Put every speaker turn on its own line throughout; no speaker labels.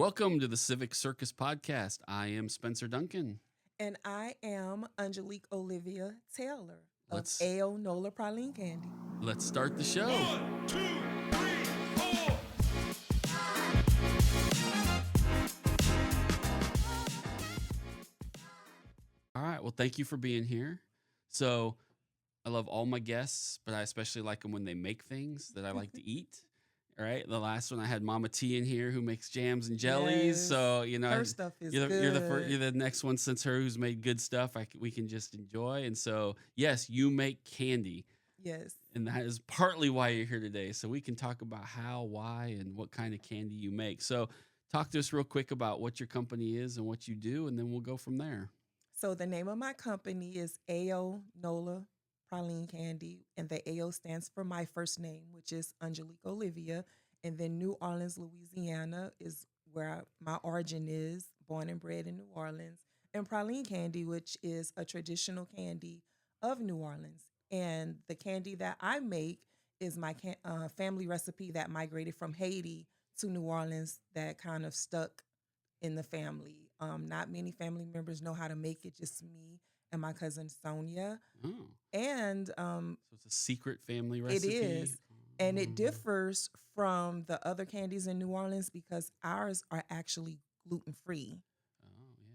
Welcome to the Civic Circus Podcast. I am Spencer Duncan.
And I am Angelique Olivia Taylor of
Let's-
AO NOLA Praline Candy.
Let's start the show.
1, 2, 3, 4.
All right. Well, thank you for being here. So, I love all my guests, but I especially like them when they make things that I like to eat. All right. The last one I had Mama T in here who makes jams and jellies.
Yes.
So, you know,
Her stuff is
you're
good.
you're the next one since her who's made good stuff. We can just enjoy. And so, yes, you make candy.
Yes.
And that is partly why you're here today. So we can talk about how, why, and what kind of candy you make. So talk to us real quick about what your company is and what you do, and then we'll go from there.
So the name of my company is AO NOLA Praline Candy, and the AO stands for my first name, which is Angelique Olivia. And then New Orleans, Louisiana is where my origin is, born and bred in New Orleans. And praline candy, which is a traditional candy of New Orleans. And the candy that I make is my family recipe that migrated from Haiti to New Orleans that kind of stuck in the family. Not many family members know how to make it, just me and my cousin Sonia.
Oh,
And
so it's a secret family
it
recipe.
is. And it
Mm.
differs from the other candies in New Orleans because ours are actually gluten-free.
Oh,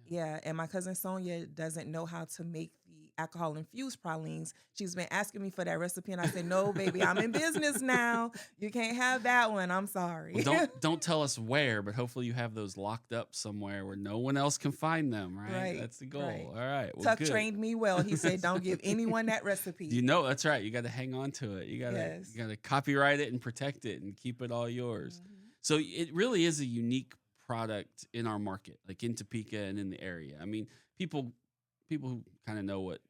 yeah.
Yeah, and my cousin Sonia doesn't know how to make the alcohol-infused pralines. She's been asking me for that recipe, and I said, "No, baby, I'm in business now. You can't have that one. I'm sorry."
Well, don't tell us where, but hopefully you have those locked up somewhere where no one else can find them, right?
Right,
That's the goal.
right.
All right. Well,
Tuck
good.
trained me well. He said, "Don't give anyone that recipe."
You know, that's right. You got to hang on to it. You got
Yes.
to copyright it and protect it and keep it all yours.
Mhm.
So it really is a unique product in our market, like in Topeka and in the area. I mean, people who kind of know what,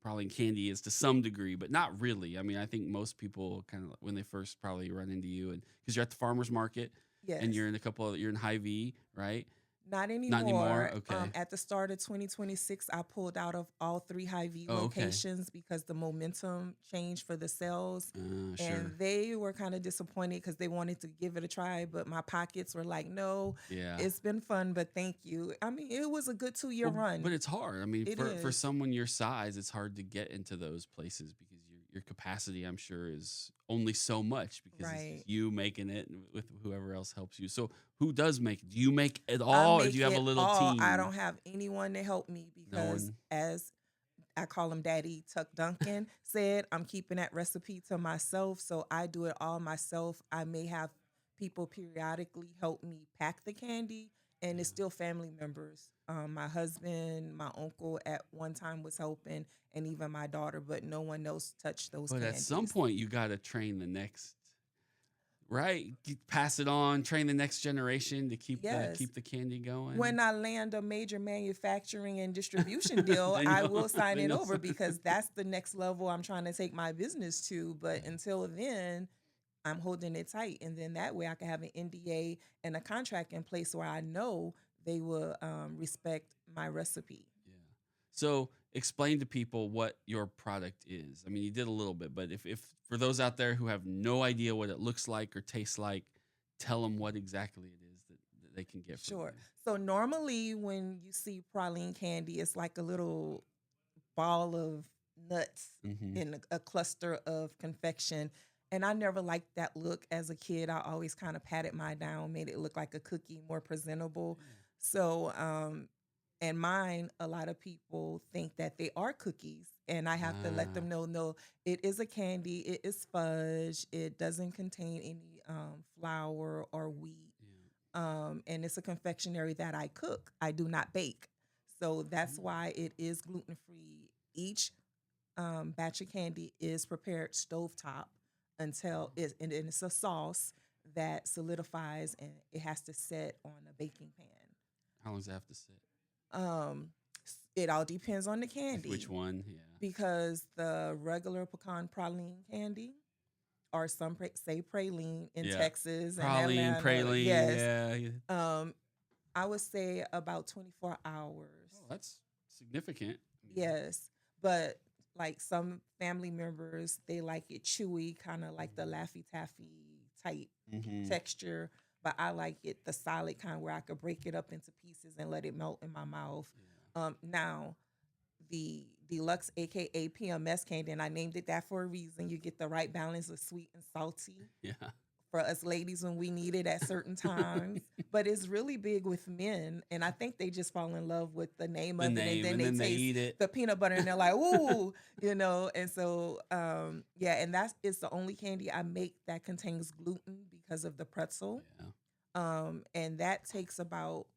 praline candy is to some degree, but not really. I mean, I think most people kind of when they first probably run into you, and because you're at the farmer's market
Yes.
and you're in Hy-Vee, right?
Not anymore.
Not anymore? Okay.
At the start of 2026, I pulled out of all 3 Hy-Vee
Oh, okay.
locations because the momentum changed for the sales.
Sure.
And they were kind of disappointed because they wanted to give it a try, but my pockets were like, "No,
Yeah.
it's been fun, but thank you." I mean, it was a good 2-year
Well,
run.
but it's hard. I mean,
It
for
is.
someone your size, it's hard to get into those places because your capacity, I'm sure, is only so much because it's
Right.
just you making it with whoever else helps you. So who does make it? Do you make it
I
all, or
make
do you have a
it
little
all.
team?
I don't have anyone to help me because,
one?
as I call him Daddy Tuck Duncan said, I'm keeping that recipe to myself. So I do it all myself. I may have people periodically help me pack the candy, and it's still family members. My husband, my uncle at one time was helping, and even my daughter, but no one else touched those
But
candies.
at some point, you got to train the next, right? Pass it on, train the next generation to keep
Yes.
the candy going.
When I land a major manufacturing and distribution deal,
Then
I
you'll-
will sign
then
it
you'll
over
sign-
because that's the next level I'm trying to take my business to. But until then, I'm holding it tight. And then that way I can have an NDA and a contract in place where I know they will respect my recipe.
Yeah. So explain to people what your product is. I mean, you did a little bit, but if for those out there who have no idea what it looks like or tastes like, tell them what exactly it is that they can get from
Sure.
you.
So normally when you see praline candy, it's like a little ball of nuts
Mhm.
in a cluster of confection. And I never liked that look as a kid. I always kind of patted mine down, made it look like a cookie, more presentable. So, and mine, a lot of people think that they are cookies. And I have to let them know, no, it is a candy. It is fudge. It doesn't contain any flour or wheat.
Yeah.
And it's a confectionery that I cook. I do not bake. So that's why it is gluten-free. Each batch of candy is prepared stovetop until and it's a sauce that solidifies and it has to set on a baking pan.
How long does it have to sit?
It all depends on the candy.
Which one? Yeah.
Because the regular pecan praline candy, or some say praline in
Yeah.
Texas and
Praline,
Atlanta.
praline.
Yes.
Yeah.
I would say about 24 hours.
Oh, that's significant.
Yes. But like some family members, they like it chewy, kind of like the Laffy Taffy type
Mhm.
texture. but I like it the solid kind where I could break it up into pieces and let it melt in my mouth. Now the deluxe, aka PMS candy, and I named it that for a reason. You get the right balance of sweet and salty
Yeah.
for us ladies when we need it at certain times. But it's really big with men, and I think they just fall in love with the name
The
of it,
name,
and then
and
they
then they
taste
eat it.
the peanut butter, and they're like, "Ooh," And so, yeah, and that's it's the only candy I make that contains gluten because of the pretzel,
Yeah.
and that takes about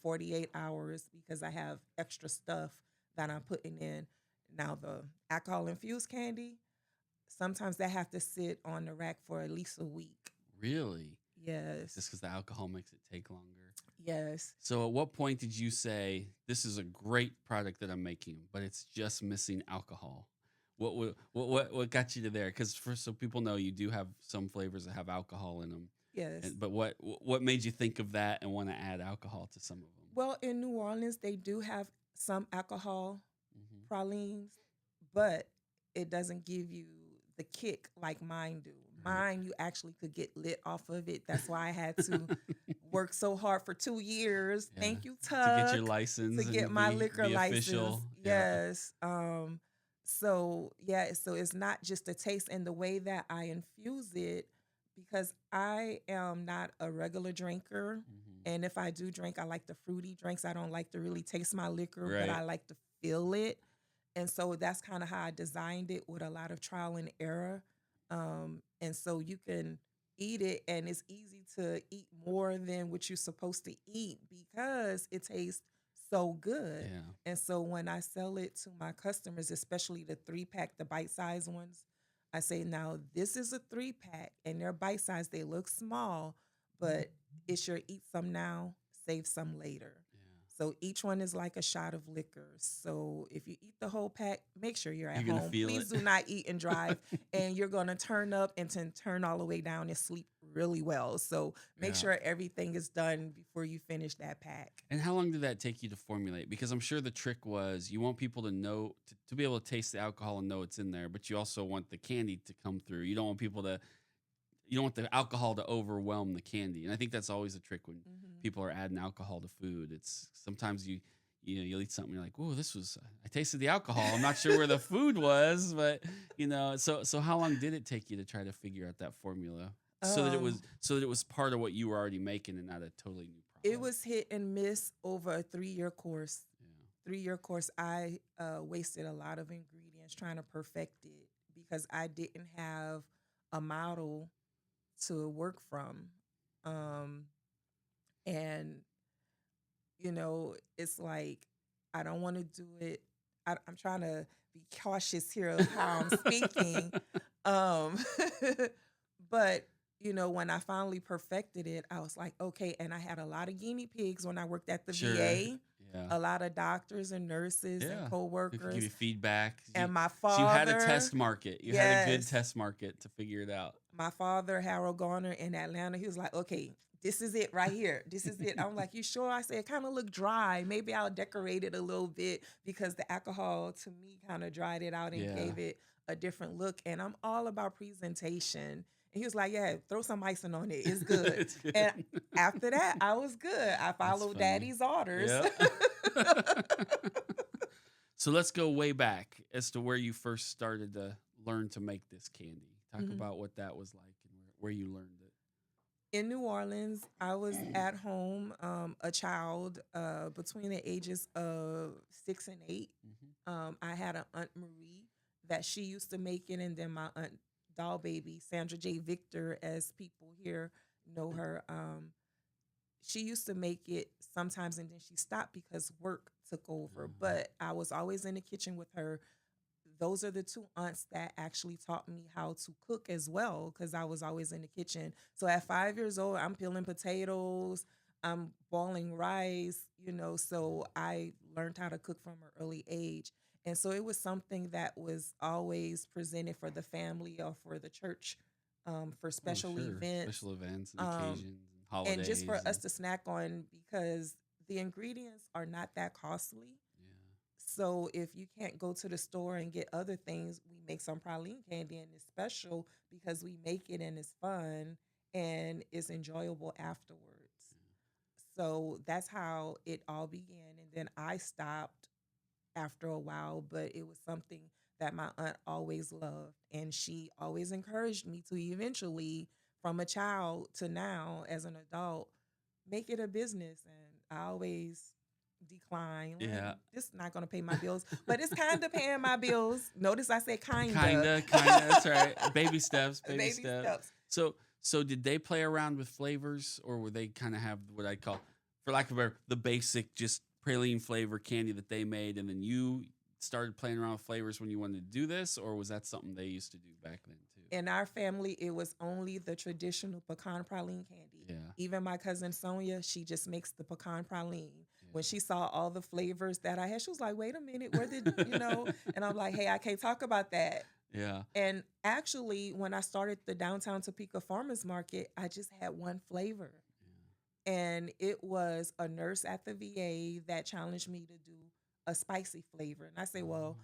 48 hours because I have extra stuff that I'm putting in. Now the alcohol infused candy, sometimes they have to sit on the rack for at least a week.
Really? Just
Yes.
because the alcohol makes it take longer.
Yes.
So at what point did you say this is a great product that I'm making, but it's just missing alcohol? What got you to there? Because so people know you do have some flavors that have alcohol in them.
Yes.
But what made you think of that and want to add alcohol to some of them?
Well, in New Orleans, they do have some alcohol
Hmm.
pralines, but it doesn't give you the kick like mine do.
Right.
Mine, you actually could get lit off of it. That's why I had to work so hard for 2 years.
Yeah.
Thank you,
To get your
Tuck,
license
to get
and
my liquor
be
license.
official. Yeah.
Yes. So yeah, so it's not just the taste and the way that I infuse it because I am not a regular drinker.
Hmm.
And if I do drink, I like the fruity drinks. I don't like to really taste my liquor, but
Right.
I like to feel it. And so that's kind of how I designed it with a lot of trial and error. And so you can eat it, and it's easy to eat more than what you're supposed to eat because it tastes so good.
Yeah.
And so when I sell it to my customers, especially the 3-pack, the bite-sized ones, I say, now this is a 3-pack and they're bite-sized. They look small, but it's your eat some now, save some later.
Yeah.
So each one is like a shot of liquor. So if you eat the whole pack, make sure you're at
You're gonna
home.
feel
Please
it.
do not eat and drive. And you're going to turn up and turn all the way down and sleep really well. So make
Yeah.
sure everything is done before you finish that pack.
And how long did that take you to formulate? Because I'm sure the trick was you want people to know to be able to taste the alcohol and know it's in there, but you also want the candy to come through. You don't want the alcohol to overwhelm the candy. And I think that's always a trick when
Mhm.
people are adding alcohol to food. It's sometimes you'll eat something, you're like, "Oh, I tasted the alcohol. I'm not sure where the food was," but so how long did it take you to try to figure out that formula so that
Um,
it was part of what you were already making and not a totally new product?
it was hit and miss over a 3-year course.
Yeah.
3-year course, I wasted a lot of ingredients trying to perfect it because I didn't have a model to work from. Um, and, it's like, I don't want to do it. I'm trying to be cautious here of how I'm speaking. Um, but, when I finally perfected it, I was like, okay. And I had a lot of guinea pigs when I worked at the
Sure.
VA,
Yeah.
a lot of doctors and nurses
Yeah.
and
They could give
coworkers.
you feedback.
And my
So you had a
father,
test market. You had a good
yes,
test market to figure it out.
my father, Harold Garner in Atlanta, he was like, okay, this is it right here. This is it. I'm like, you sure? I said, it kind of looked dry. Maybe I'll decorate it a little bit because the alcohol to me kind of dried it out and
Yeah.
gave it a different look. And I'm all about presentation. And he was like, yeah, throw some icing on it. It's good.
It's good.
And after that, I was good. I
That's
followed
funny.
daddy's orders.
Yeah. So let's go way back as to where you first started to learn to make this candy. Talk
Mhm.
about what that was like and where you learned it.
In New Orleans, I was at home, a child between the ages of 6 and 8.
Hmm.
I had an Aunt Marie that she used to make it, and then my Aunt Doll Baby, Sandra J. Victor, as people here know her. She used to make it sometimes, and then she stopped because work took over.
Mhm.
But I was always in the kitchen with her. Those are the two aunts that actually taught me how to cook as well because I was always in the kitchen. So at 5 years old, I'm peeling potatoes, I'm boiling rice, so I learned how to cook from an early age. And so it was something that was always presented for the family or for the church, for
Oh,
special
sure.
events.
Special events and
Um,
occasions and
and just for
holidays.
us
And
to snack on because the ingredients are not that costly.
yeah.
So if you can't go to the store and get other things, we make some praline candy and it's special because we make it and it's fun and it's enjoyable afterwards. So that's how it all began. And then I stopped after a while, but it was something that my aunt always loved. And she always encouraged me to eventually, from a child to now as an adult, make it a business. And I always decline. Like,
Yeah.
this is not going to pay my bills, but it's kind of paying my bills. Notice I said kind of.
Kinda. That's right. Baby steps. Baby,
Baby
steps.
steps.
So did they play around with flavors, or were they kind of have what I'd call, for lack of a better, the basic just praline flavor candy that they made, and then you started playing around with flavors when you wanted to do this, or was that something they used to do back then too?
In our family, it was only the traditional pecan praline candy.
Yeah.
Even my cousin Sonia, she just makes the pecan praline. When
Yeah.
she saw all the flavors that I had, she was like, wait a minute, where did, And I'm like, hey, I can't talk about that.
Yeah.
And actually, when I started the downtown Topeka Farmers Market, I just had one flavor. And it was a nurse at the VA that challenged me to do a spicy flavor. And I say, well,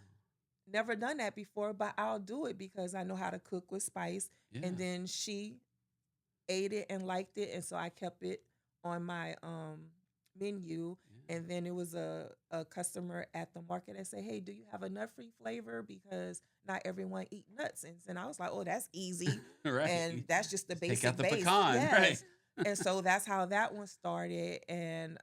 never done that before, but I'll do it because I know how to cook with spice.
Yeah.
And then she ate it and liked it. And so I kept it on my menu.
Yeah.
And then it was a customer at the market that said, hey, do you have a nut-free flavor? Because not everyone eat nuts. And I was like, oh, that's easy.
Right.
And that's just the basic
Take out the
base.
pecan.
Yes.
Right.
And so that's how that one started. And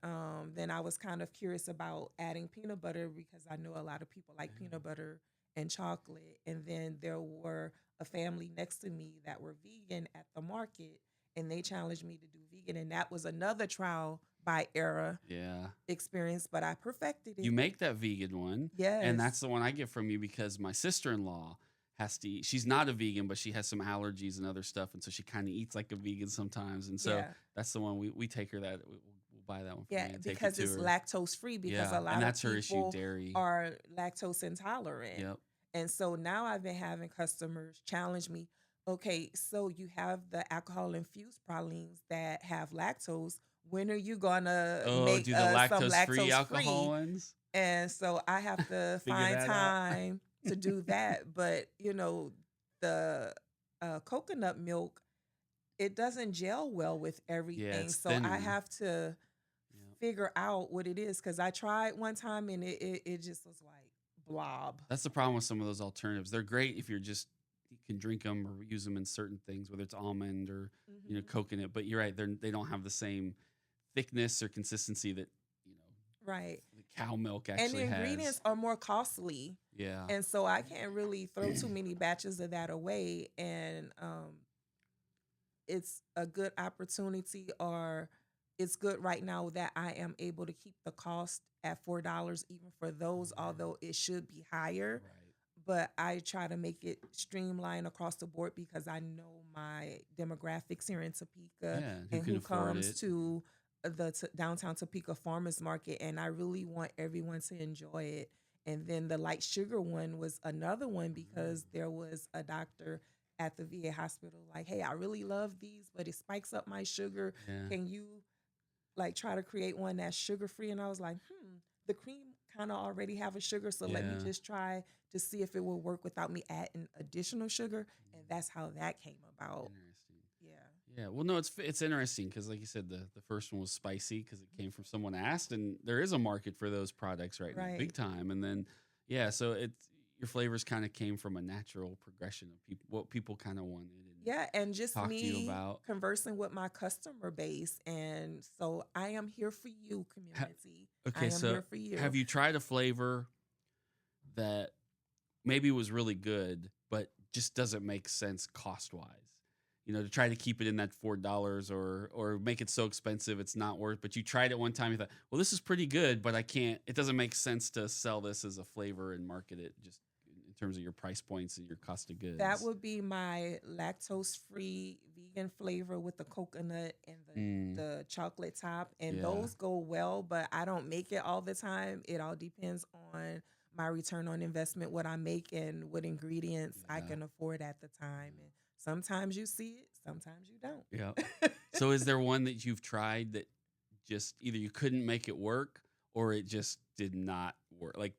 then I was kind of curious about adding peanut butter because I know a lot of people like peanut butter and chocolate. And then there were a family next to me that were vegan at the market, and they challenged me to do vegan. And that was another trial by error
Yeah.
experience, but I perfected it.
You make that vegan one.
Yes.
And that's the one I get from you because my sister-in-law has to eat. She's not a vegan, but she has some allergies and other stuff. And so she kind of eats like a vegan sometimes. And so
Yeah.
that's the one we take her that. We'll buy that one for
Yeah,
you and take
because
it to
it's
her.
lactose free because
Yeah,
a lot
and that's
of
her issue,
people
dairy.
are lactose intolerant.
Yep.
And so now I've been having customers challenge me, okay, so you have the alcohol infused pralines that have lactose. When are you gonna make
Do the
some
lactose-free
lactose
alcohol
free?
ones?
And so I have to
Figure
find
that out.
time to do that. But the coconut milk, it doesn't gel well with everything.
it's
So I
thinner.
have to
Yep.
figure out what it is because I tried one time and it just was like blob.
That's the problem with some of those alternatives. They're great if you can drink them or use them in certain things, whether it's almond or
Mhm.
coconut. But you're right; they don't have the same thickness or consistency that
Right.
the cow milk
And
actually
the ingredients
has.
are more costly.
Yeah.
And so I can't really throw too many batches of that away. And it's a good opportunity, or it's good right now that I am able to keep the cost at $4 even for those, although it should be higher.
Right.
But I try to make it streamlined across the board because I know my demographics here in Topeka
Yeah, who
and
can
who
afford
comes
it.
to the downtown Topeka Farmers Market, and I really want everyone to enjoy it. And then the light sugar one was another one because there was a doctor at the VA hospital like, hey, I really love these, but it spikes up my sugar.
Yeah.
Can you try to create one that's sugar free? And I was like, the cream kind of already have a sugar, so let me
Yeah.
just try to see if it will work without me adding additional sugar. And that's how that came about.
Interesting.
Yeah.
Yeah. Well, no, it's interesting because, like you said, the first one was spicy because it came from someone asked, and there is a market for those products right now,
Right.
big time. And then, so your flavors kind of came from a natural progression of what people kind of wanted. And
Yeah, and just
talk to you
me
about.
conversing with my customer base. And so I am here for you, community. I
Okay,
am
so
here for you.
have you tried a flavor that maybe was really good, but just doesn't make sense cost wise? To try to keep it in that $4 or make it so expensive it's not worth. But you tried it one time, you thought, well, this is pretty good, but it doesn't make sense to sell this as a flavor and market it just in terms of your price points and your cost of goods.
That would be my lactose-free vegan flavor with the coconut and the chocolate top. And
Yeah.
those go well, but I don't make it all the time. It all depends on my return on investment, what I make and what ingredients I
Yeah.
can afford at the time. And sometimes you see it, sometimes you don't.
Yeah. So is there one that you've tried that just either you couldn't make it work or it just did not work? Like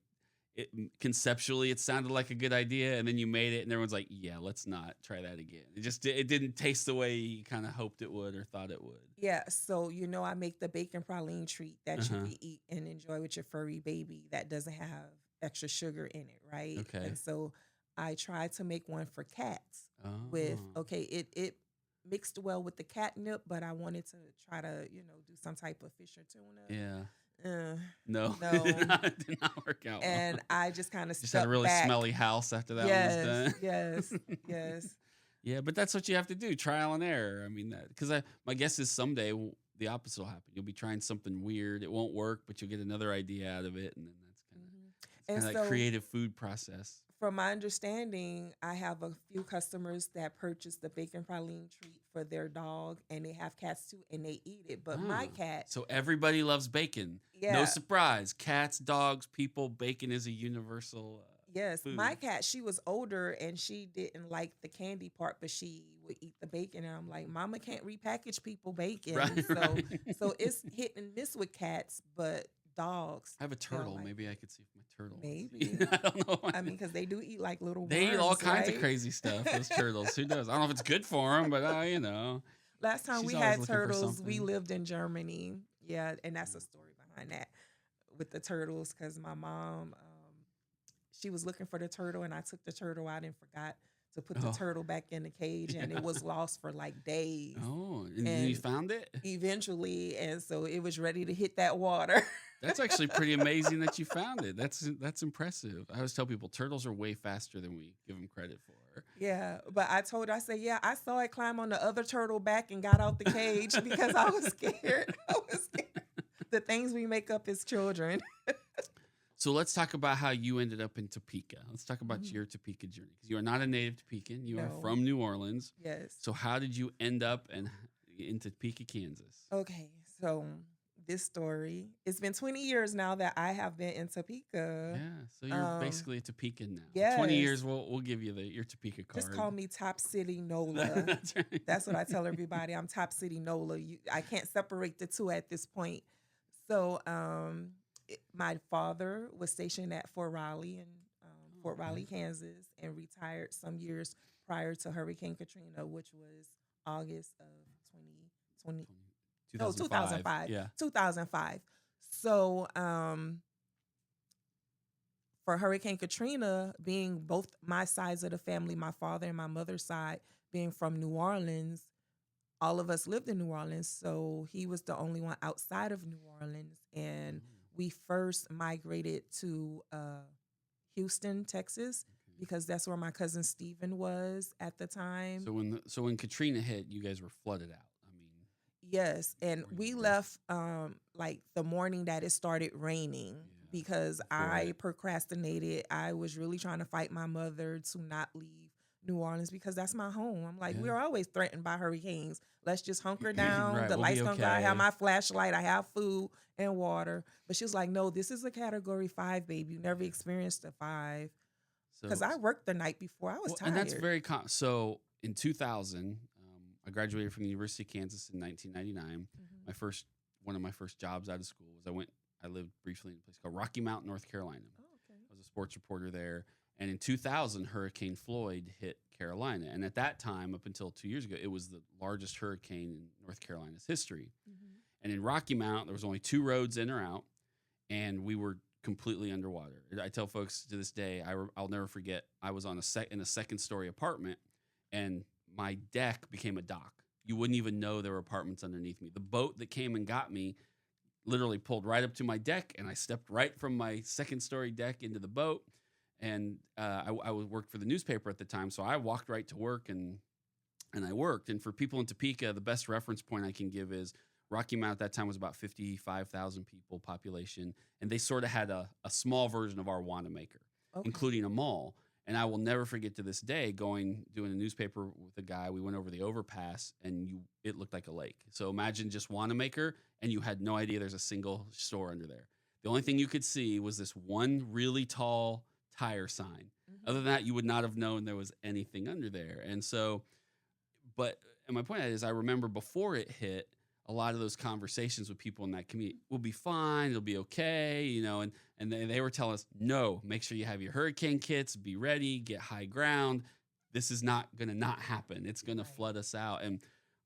conceptually it sounded like a good idea, and then you made it, and everyone's like, "Yeah, let's not try that again." It didn't taste the way you kind of hoped it would or thought it would.
Yeah, so I make the bacon praline treat that you
Uh-huh.
can eat and enjoy with your furry baby that doesn't have extra sugar in it, right?
Okay.
And so I tried to make one for cats with
Oh.
it mixed well with the catnip, but I wanted to try to, do some type of fish or tuna.
Yeah.
Uh,
No,
No.
it did not work out.
and
well.
I just kind of
Just had a really smelly house after that one was done.
Yes.
Yeah, but that's what you have to do, trial and error. I mean, because my guess is someday the opposite will happen. You'll be trying something weird, it won't work, but you'll get another idea out of it, and then that's kind
And
of
so,
like creative food process.
from my understanding, I have a few customers that purchase the bacon praline treat for their dog, and they have cats too, and they eat it. But my
Oh.
cat,
So everybody loves bacon. No
yeah,
surprise. Cats, dogs, people. Bacon is a universal.
yes,
food.
my cat, she was older and she didn't like the candy part, but she would eat the bacon. And I'm like, Mama can't repackage people bacon.
Right,
So,
right.
so it's hit and miss with cats, but dogs,
I have a
they don't
turtle.
like
Maybe
it.
I could see if my turtle.
Maybe.
I don't know.
I mean, because they do eat like little
They eat all
worms,
kinds
right?
of crazy stuff. Those turtles. Who knows? I don't know if it's good for them, but
Last time
she's
we
always
had
looking for
turtles, we
something.
lived in Germany. Yeah, and that's a story behind that with the turtles because my mom, she was looking for the turtle, and I took the turtle out and forgot to put the
Oh.
turtle back in the cage, and it was lost for like days.
Oh, and then you
And
found it?
eventually, and so it was ready to hit that water.
That's actually pretty amazing that you found it. That's impressive. I always tell people turtles are way faster than we give them credit for.
Yeah, but I told her, I said, yeah, I saw it climb on the other turtle back and got out the cage because I was scared. I was scared. The things we make up as children.
So let's talk about how you ended up in Topeka. Let's talk about
Mhm.
your Topeka journey because you are not a native Topekan. You are
No.
from New Orleans.
Yes.
So how did you end up in Topeka, Kansas?
Okay, so this story, it's been 20 years now that I have been in Topeka.
Yeah, so you're basically a Topekan now.
yes.
20 years, we'll give you your Topeka card.
Just call me Top City NOLA.
That's right.
That's what I tell everybody. I'm Top City NOLA. I can't separate the two at this point. So my father was stationed at Fort Riley in Fort
okay.
Riley, Kansas, and retired some years prior to Hurricane Katrina, which was August of 2020. No, 2005.
Yeah.
2005. So for Hurricane Katrina, being both my sides of the family, my father and my mother's side, being from New Orleans, all of us lived in New Orleans. So he was the only one outside of New Orleans. And we first migrated to Houston, Texas, because that's where my cousin Stephen was at the time.
So when Katrina hit, you guys were flooded out. I mean,
Yes, and
Where you
we
were.
left like the morning that it started raining
Yeah,
because
before
I
it.
procrastinated. I was really trying to fight my mother to not leave New Orleans because that's my home. I'm like,
Yeah.
we're always threatened by hurricanes. Let's just hunker down.
Right,
The
we'll be
lights come on. I have
okay.
my flashlight. I have food and water. But she was like, no, this is a Category 5, baby. You never experienced a 5. Because I worked the night before. I was
Well,
tired.
and that's very so in 2000, I graduated from the University of Kansas in 1999.
Mhm.
One of my first jobs out of school was I lived briefly in a place called Rocky Mount, North Carolina.
Oh, okay.
I was a sports reporter there. And in 2000, Hurricane Floyd hit Carolina. And at that time, up until 2 years ago, it was the largest hurricane in North Carolina's history.
Mhm.
And in Rocky Mount, there was only 2 roads in or out, and we were completely underwater. I tell folks to this day, I'll never forget, I was on in a second-story apartment, and my deck became a dock. You wouldn't even know there were apartments underneath me. The boat that came and got me literally pulled right up to my deck, and I stepped right from my second-story deck into the boat. And I worked for the newspaper at the time, so I walked right to work, and I worked. And for people in Topeka, the best reference point I can give is Rocky Mount at that time was about 55,000 people population, and they sort of had a small version of our Wanamaker,
Okay.
including a mall. And I will never forget to this day doing a newspaper with a guy. We went over the overpass, and it looked like a lake. So imagine just Wanamaker, and you had no idea there's a single store under there. The only thing you could see was this one really tall tire sign.
Mhm.
Other than that, you would not have known there was anything under there. And so, and my point is, I remember before it hit, a lot of those conversations with people in that community. We'll be fine. It'll be okay. You know, and they were telling us, no, make sure you have your hurricane kits, be ready, get high ground. This is not going to not happen. It's going to flood us out. And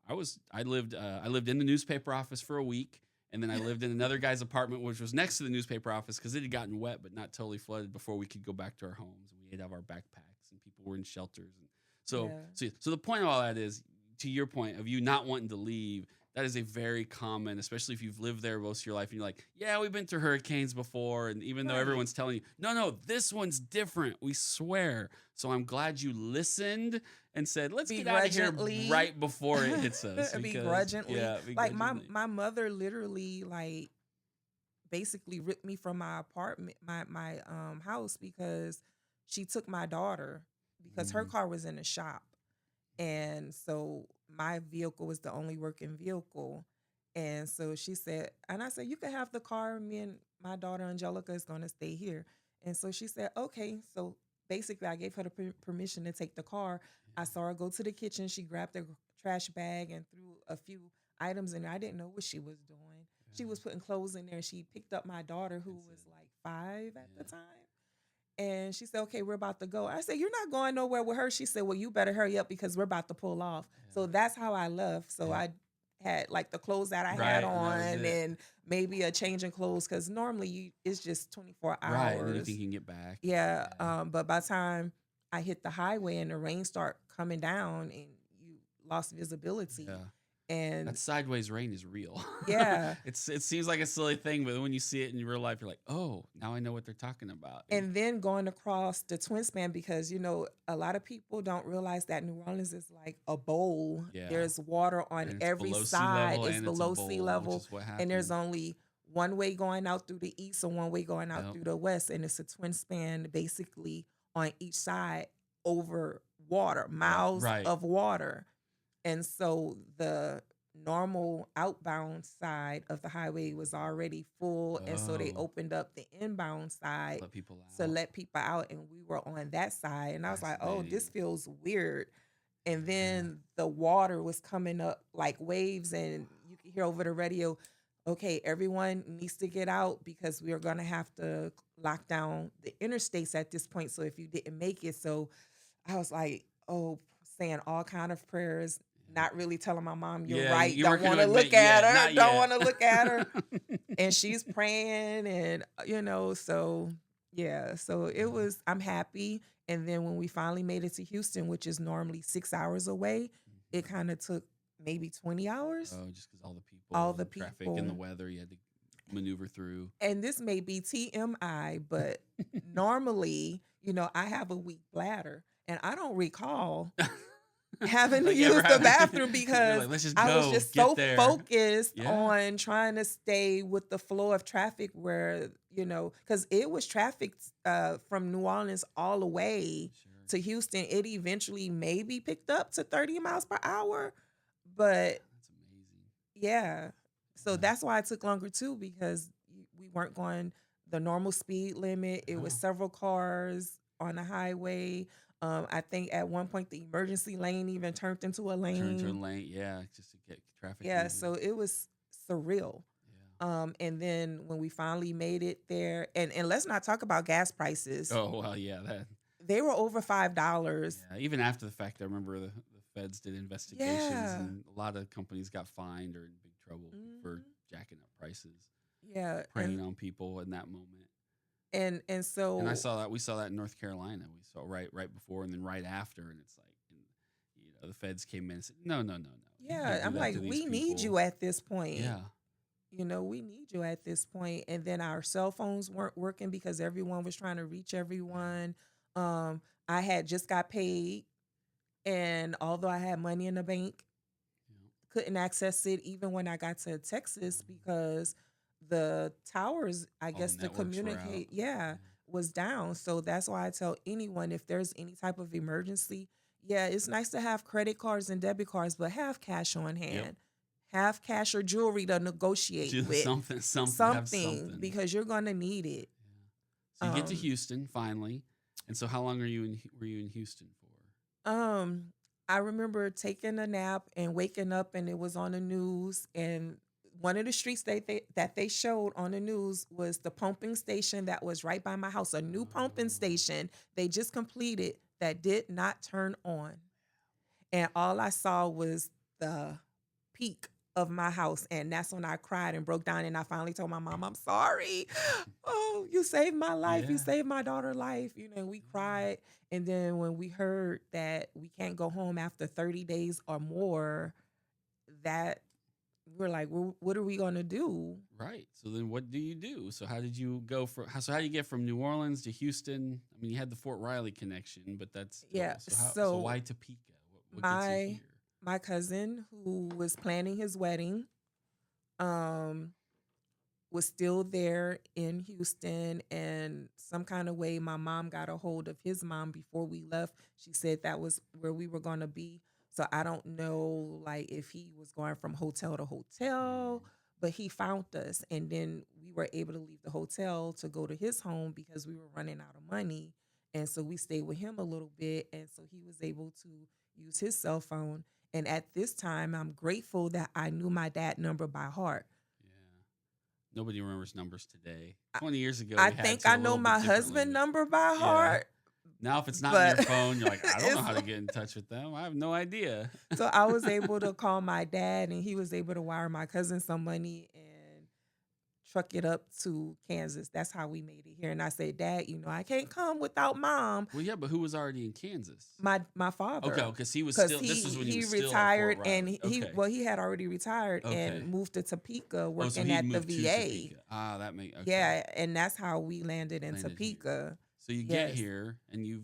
I lived in the newspaper office for a week. And then I lived in another guy's apartment, which was next to the newspaper office because it had gotten wet, but not totally flooded before we could go back to our homes. And we had to have our backpacks, and people were in shelters. And so the point of all that is, to your point of you not wanting to leave, that is a very common, especially if you've lived there most of your life and you're like, yeah, we've been through hurricanes before. And even though everyone's telling you, no, this one's different, we swear. So I'm glad you listened and said, let's get out of here right before it hits us.
Begrudgingly.
Yeah,
like my mother literally like basically ripped me from my apartment, my house, because she took my daughter because her car was in the shop. And so my vehicle was the only working vehicle. And so she said, and I said, you can have the car. Me and my daughter, Angelica, is going to stay here. And so she said, okay. So basically I gave her the permission to take the car. I saw her go to the kitchen. She grabbed a trash bag and threw a few items in there. I didn't know what she was doing. She was putting clothes in there. She picked up my daughter, who was like 5 at the time. And she said, okay, we're about to go. I said, you're not going nowhere with her. She said, well, you better hurry up because we're about to pull off. Yeah. So that's how I left. So I had like the clothes that I had on and maybe a change in clothes because normally it's just 24 hours.
Right, and anything you can get back.
Yeah. But by the time I hit the highway and the rain started coming down and you lost visibility. Yeah. And
that sideways rain is real.
Yeah.
It seems like a silly thing, but when you see it in real life, you're like, oh, now I know what they're talking about.
And then going across the Twin Span, because, you know, a lot of people don't realize that New Orleans is like a bowl. Yeah. There's water on every side. It's below sea level. And there's only one way going out through the east and one way going out through the west. And it's a twin span basically on each side over water, miles of water. And so the normal outbound side of the highway was already full. And so they opened up the inbound side to let people out. And we were on that side. And I was like, oh, this feels weird. And then the water was coming up like waves. And you could hear over the radio, okay, everyone needs to get out because we are going to have to lock down the interstates at this point. So if you didn't make it. So I was like, oh, saying all kind of prayers. Not really telling my mom, you're right. Don't want to look at her. Don't want to look at her. And she's praying and, you know, so, yeah. So it was, I'm happy. And then when we finally made it to Houston, which is normally 6 hours away, it kind of took maybe 20 hours.
Oh, just because all the people, traffic and the weather you had to maneuver through.
And this may be TMI, but normally, you know, I have a weak bladder and I don't recall having to use the bathroom because I was just so focused on trying to stay with the flow of traffic where, you know, because it was traffic from New Orleans all the way to Houston. It eventually maybe picked up to 30 miles per hour. But
that's amazing.
Yeah. So that's why it took longer too, because we weren't going the normal speed limit. It was several cars on the highway. I think at one point the emergency lane even turned into a lane.
Turned to a lane, yeah, just to get traffic.
Yeah, moving. So it was surreal. Yeah. And then when we finally made it there, and let's not talk about gas prices.
Oh, well, yeah,
they were over $5.
Yeah, even after the fact, I remember the feds did investigations, and a lot of companies got fined or in big trouble for jacking up prices.
Yeah,
preying on people in that moment.
And so
we saw that in North Carolina. We saw right before and then right after, and it's like, you know, the feds came in and said, no.
Yeah, I'm like, we need you at this point. Yeah, you know, we need you at this point. And then our cell phones weren't working because everyone was trying to reach everyone. I had just got paid, and although I had money in the bank, couldn't access it even when I got to Texas because the towers, I guess, to communicate, was down. So that's why I tell anyone, if there's any type of emergency, it's nice to have credit cards and debit cards, but have cash on hand. Yep. Have cash or jewelry to negotiate with. Something, because you're going to need it.
Yeah. So you get to Houston finally. And so how long were you in Houston for?
I remember taking a nap and waking up, and it was on the news. And one of the streets that they showed on the news was the pumping station that was right by my house, a new pumping station they just completed that did not turn on. And all I saw was the peak of my house. And that's when I cried and broke down. And I finally told my mom, I'm sorry. Oh, you saved my life. You
Yeah.
saved my daughter's life. You know, we cried. And then when we heard that we can't go home after 30 days or more, that we're like, well, what are we going to do?
Right. So then what do you do? So how did you go so how do you get from New Orleans to Houston? I mean, you had the Fort Riley connection, but that's still,
Yeah.
so
So
why Topeka? What gets you
my
here?
my cousin who was planning his wedding, um, was still there in Houston, and some kind of way my mom got a hold of his mom before we left. She said that was where we were going to be. So I don't know like if he was going from hotel to hotel, but he found us, and then we were able to leave the hotel to go to his home because we were running out of money. And so we stayed with him a little bit, and so he was able to use his cell phone. And at this time, I'm grateful that I knew my dad number by heart.
Yeah. Nobody remembers numbers today. 20 years ago,
I
we had
think
to
I
a
know
little
my
bit differently,
husband
but
number by
yeah.
heart.
Now, if it's not on your
But
phone, you're like, I don't know how to
it's
get in touch with them. I have no idea.
so I was able to call my dad, and he was able to wire my cousin some money and truck it up to Kansas. That's how we made it here. And I said, Dad, you know, I can't come without mom.
Well, yeah, but who was already in Kansas?
My
Okay,
father,
because he was
because
still. This was when he
he
was still at
retired,
Fort
and
Riley.
he
Okay.
well he had already retired
Okay.
and moved to Topeka,
Oh, so
working
he
at the
moved to
VA.
Topeka. Ah, that makes okay.
Yeah, and that's how we landed in
Landed here.
Topeka.
So you get
Yes,
here, and you're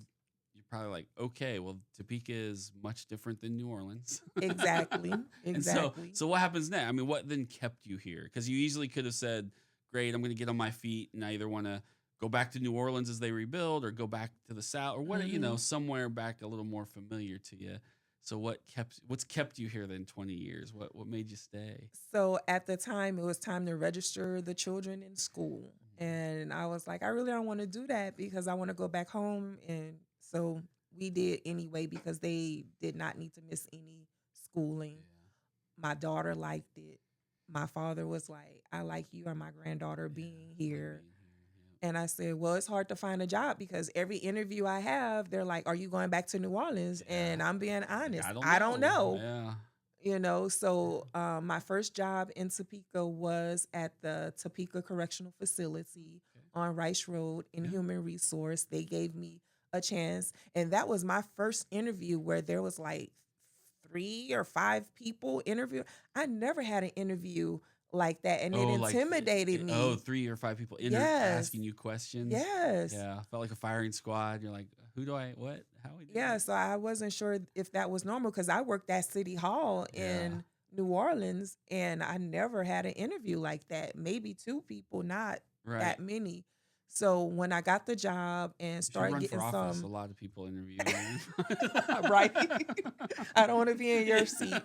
probably like, okay, well, Topeka is much different than New Orleans.
exactly,
And
exactly.
so what happens next? I mean, what then kept you here? Because you easily could have said, great, I'm going to get on my feet, and I either want to go back to New Orleans as they rebuild, or go back to the South, or what,
hmm
somewhere back a little more familiar to you. So what's kept you here then 20 years? What made you stay?
So at the time, it was time to register the children in school. And I was like, I really don't want to do that because I want to go back home. And so we did anyway because they did not need to miss any schooling.
Yeah.
My daughter liked it. My father was like, I like you and my granddaughter
Yeah.
being
Like
here.
being here.
And I said, well, it's hard to find a job because every interview I have, they're like, are you going back to New Orleans?
Yeah.
And I'm being
Like,
honest,
I
I don't
know.
know.
Yeah.
You know, so my first job in Topeka was at the Topeka Correctional Facility
Okay.
on Rice Road in
Yeah.
human resource. They gave me a chance, and that was my first interview where there was like 3 or 5 people interview. I never had an interview like that, and it
Oh, like
intimidated me.
3 or 5 people
Yes,
asking you questions.
yes.
Yeah, felt like a firing squad. You're like, who do I? What? How we do
Yeah,
it?
so I wasn't sure if that was normal because I worked at City Hall
Yeah.
in New Orleans, and I never had an interview like that. Maybe 2 people, not
Right.
that many. So when I got the job and
You should
started
run for
getting
office. A
some,
lot of people interview you.
right? I don't want to be in your seat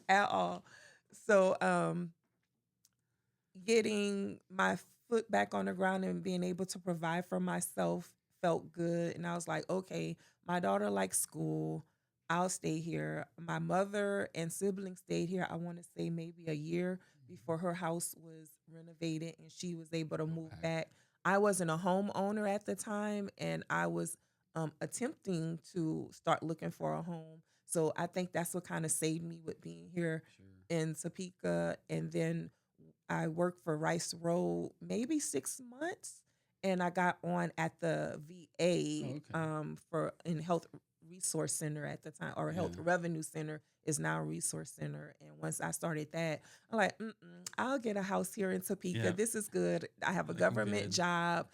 at all. So getting my foot back on the ground and being able to provide for myself felt good. And I was like, okay, my daughter likes school. I'll stay here. My mother and siblings stayed here, I want to say maybe a year before her house was renovated and she was able to move
Okay.
back. I wasn't a homeowner at the time, and I was attempting to start looking for a home. So I think that's what kind of saved me with being here
Sure.
in Topeka. And then I worked for Rice Road maybe 6 months, and I got on at the VA
Oh, okay.
for in Health Resource Center at the time, or Health
Yeah.
Revenue Center is now Resource Center. And once I started that, I'm like, I'll get a house here in Topeka.
Yeah.
This is good. I have a
Looking
government
good.
job,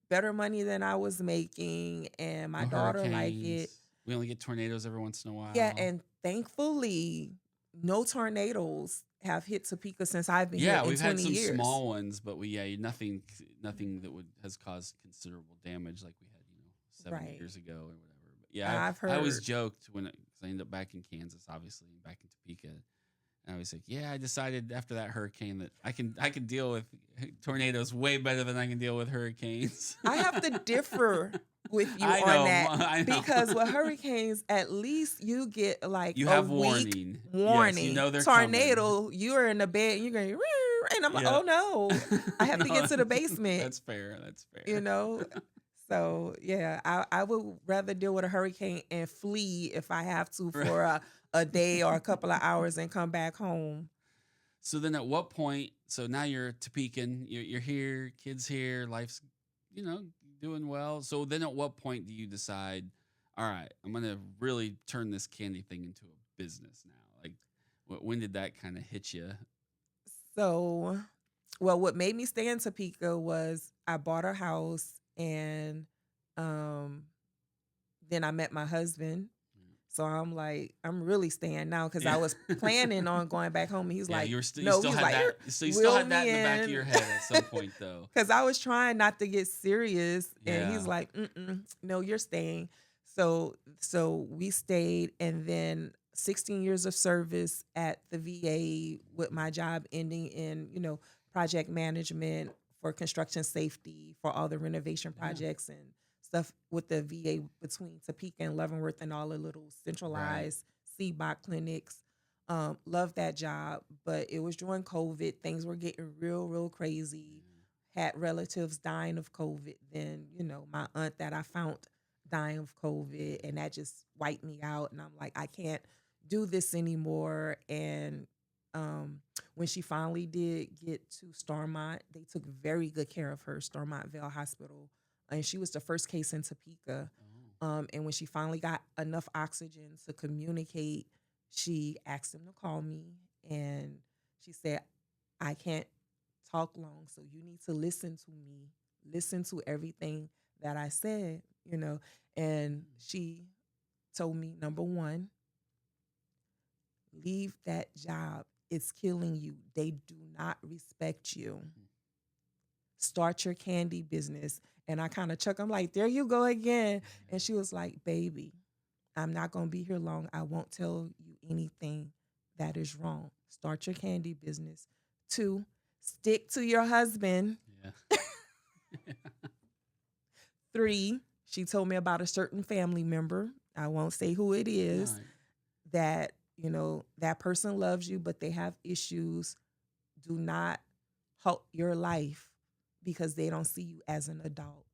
better money than I was making, and my
No
daughter like it.
hurricanes. We only get tornadoes every once in a
Yeah,
while.
and thankfully, no tornadoes have hit Topeka since I've been here
Yeah,
in
we've had
20
some
years.
small ones, but nothing that has caused considerable damage like we had, 70
Right.
years ago or whatever. But yeah,
I've
I always
heard.
joked because I ended up back in Kansas, obviously, and back in Topeka. And I was like, yeah, I decided after that hurricane that I can deal with tornadoes way better than I can deal with hurricanes.
I have to differ with you
I
on
know,
that
I know.
because with hurricanes, at least you get like
You
a
have
week
warning. Yes,
warning.
you know they're
Tornado, you're in the bed, you're going, and I'm like,
coming.
oh no, I have to
No,
get to the basement.
That's fair. That's fair.
You know. So yeah, I would rather deal with a hurricane and flee if I have to
Right.
for a day or a couple of hours and come back home.
So then at what point, so now you're Topekan, you're here, kids here, life's, you know, doing well. So then at what point do you decide, all right, I'm going to really turn this candy thing into a business now? Like, when did that kind of hit you?
So, well, what made me stay in Topeka was I bought a house and then I met my husband. So I'm like, I'm really staying now because I was planning on going back home. And he's
Yeah,
like,
you were still,
no,
you still
he's
had
like,
that. So you still
"Reel
had that
me
in the back of
in."
your head at some point, though.
Because I was trying not to get serious, and he's
Yeah.
like, no, you're staying. So we stayed, and then 16 years of service at the VA with my job ending in, project management for construction safety for all the renovation
Yeah.
projects and stuff with the VA between Topeka and Leavenworth and all the little centralized CBOC clinics. Loved that job, but it was during COVID. Things were getting real, real crazy. Had relatives dying of COVID. Then, my aunt that I found dying of COVID, and that just wiped me out. And I'm like, I can't do this anymore. And when she finally did get to Starmont, they took very good care of her, Starmont Vale Hospital. And she was the first case in Topeka. And when she finally got enough oxygen to communicate, she asked him to call me. And she said, I can't talk long, so you need to listen to me. Listen to everything that I said, And she told me, number one, leave that job. It's killing you. They do not respect you. Start your candy business. And I kind of chuck. I'm like, there you go again. And she was like, baby, I'm not going to be here long. I won't tell you anything that is wrong. Start your candy business. 2, stick to your husband.
Yeah.
3, she told me about a certain family member. I won't say who it is.
Right.
That, that person loves you, but they have issues. Do not halt your life because they don't see you as an adult.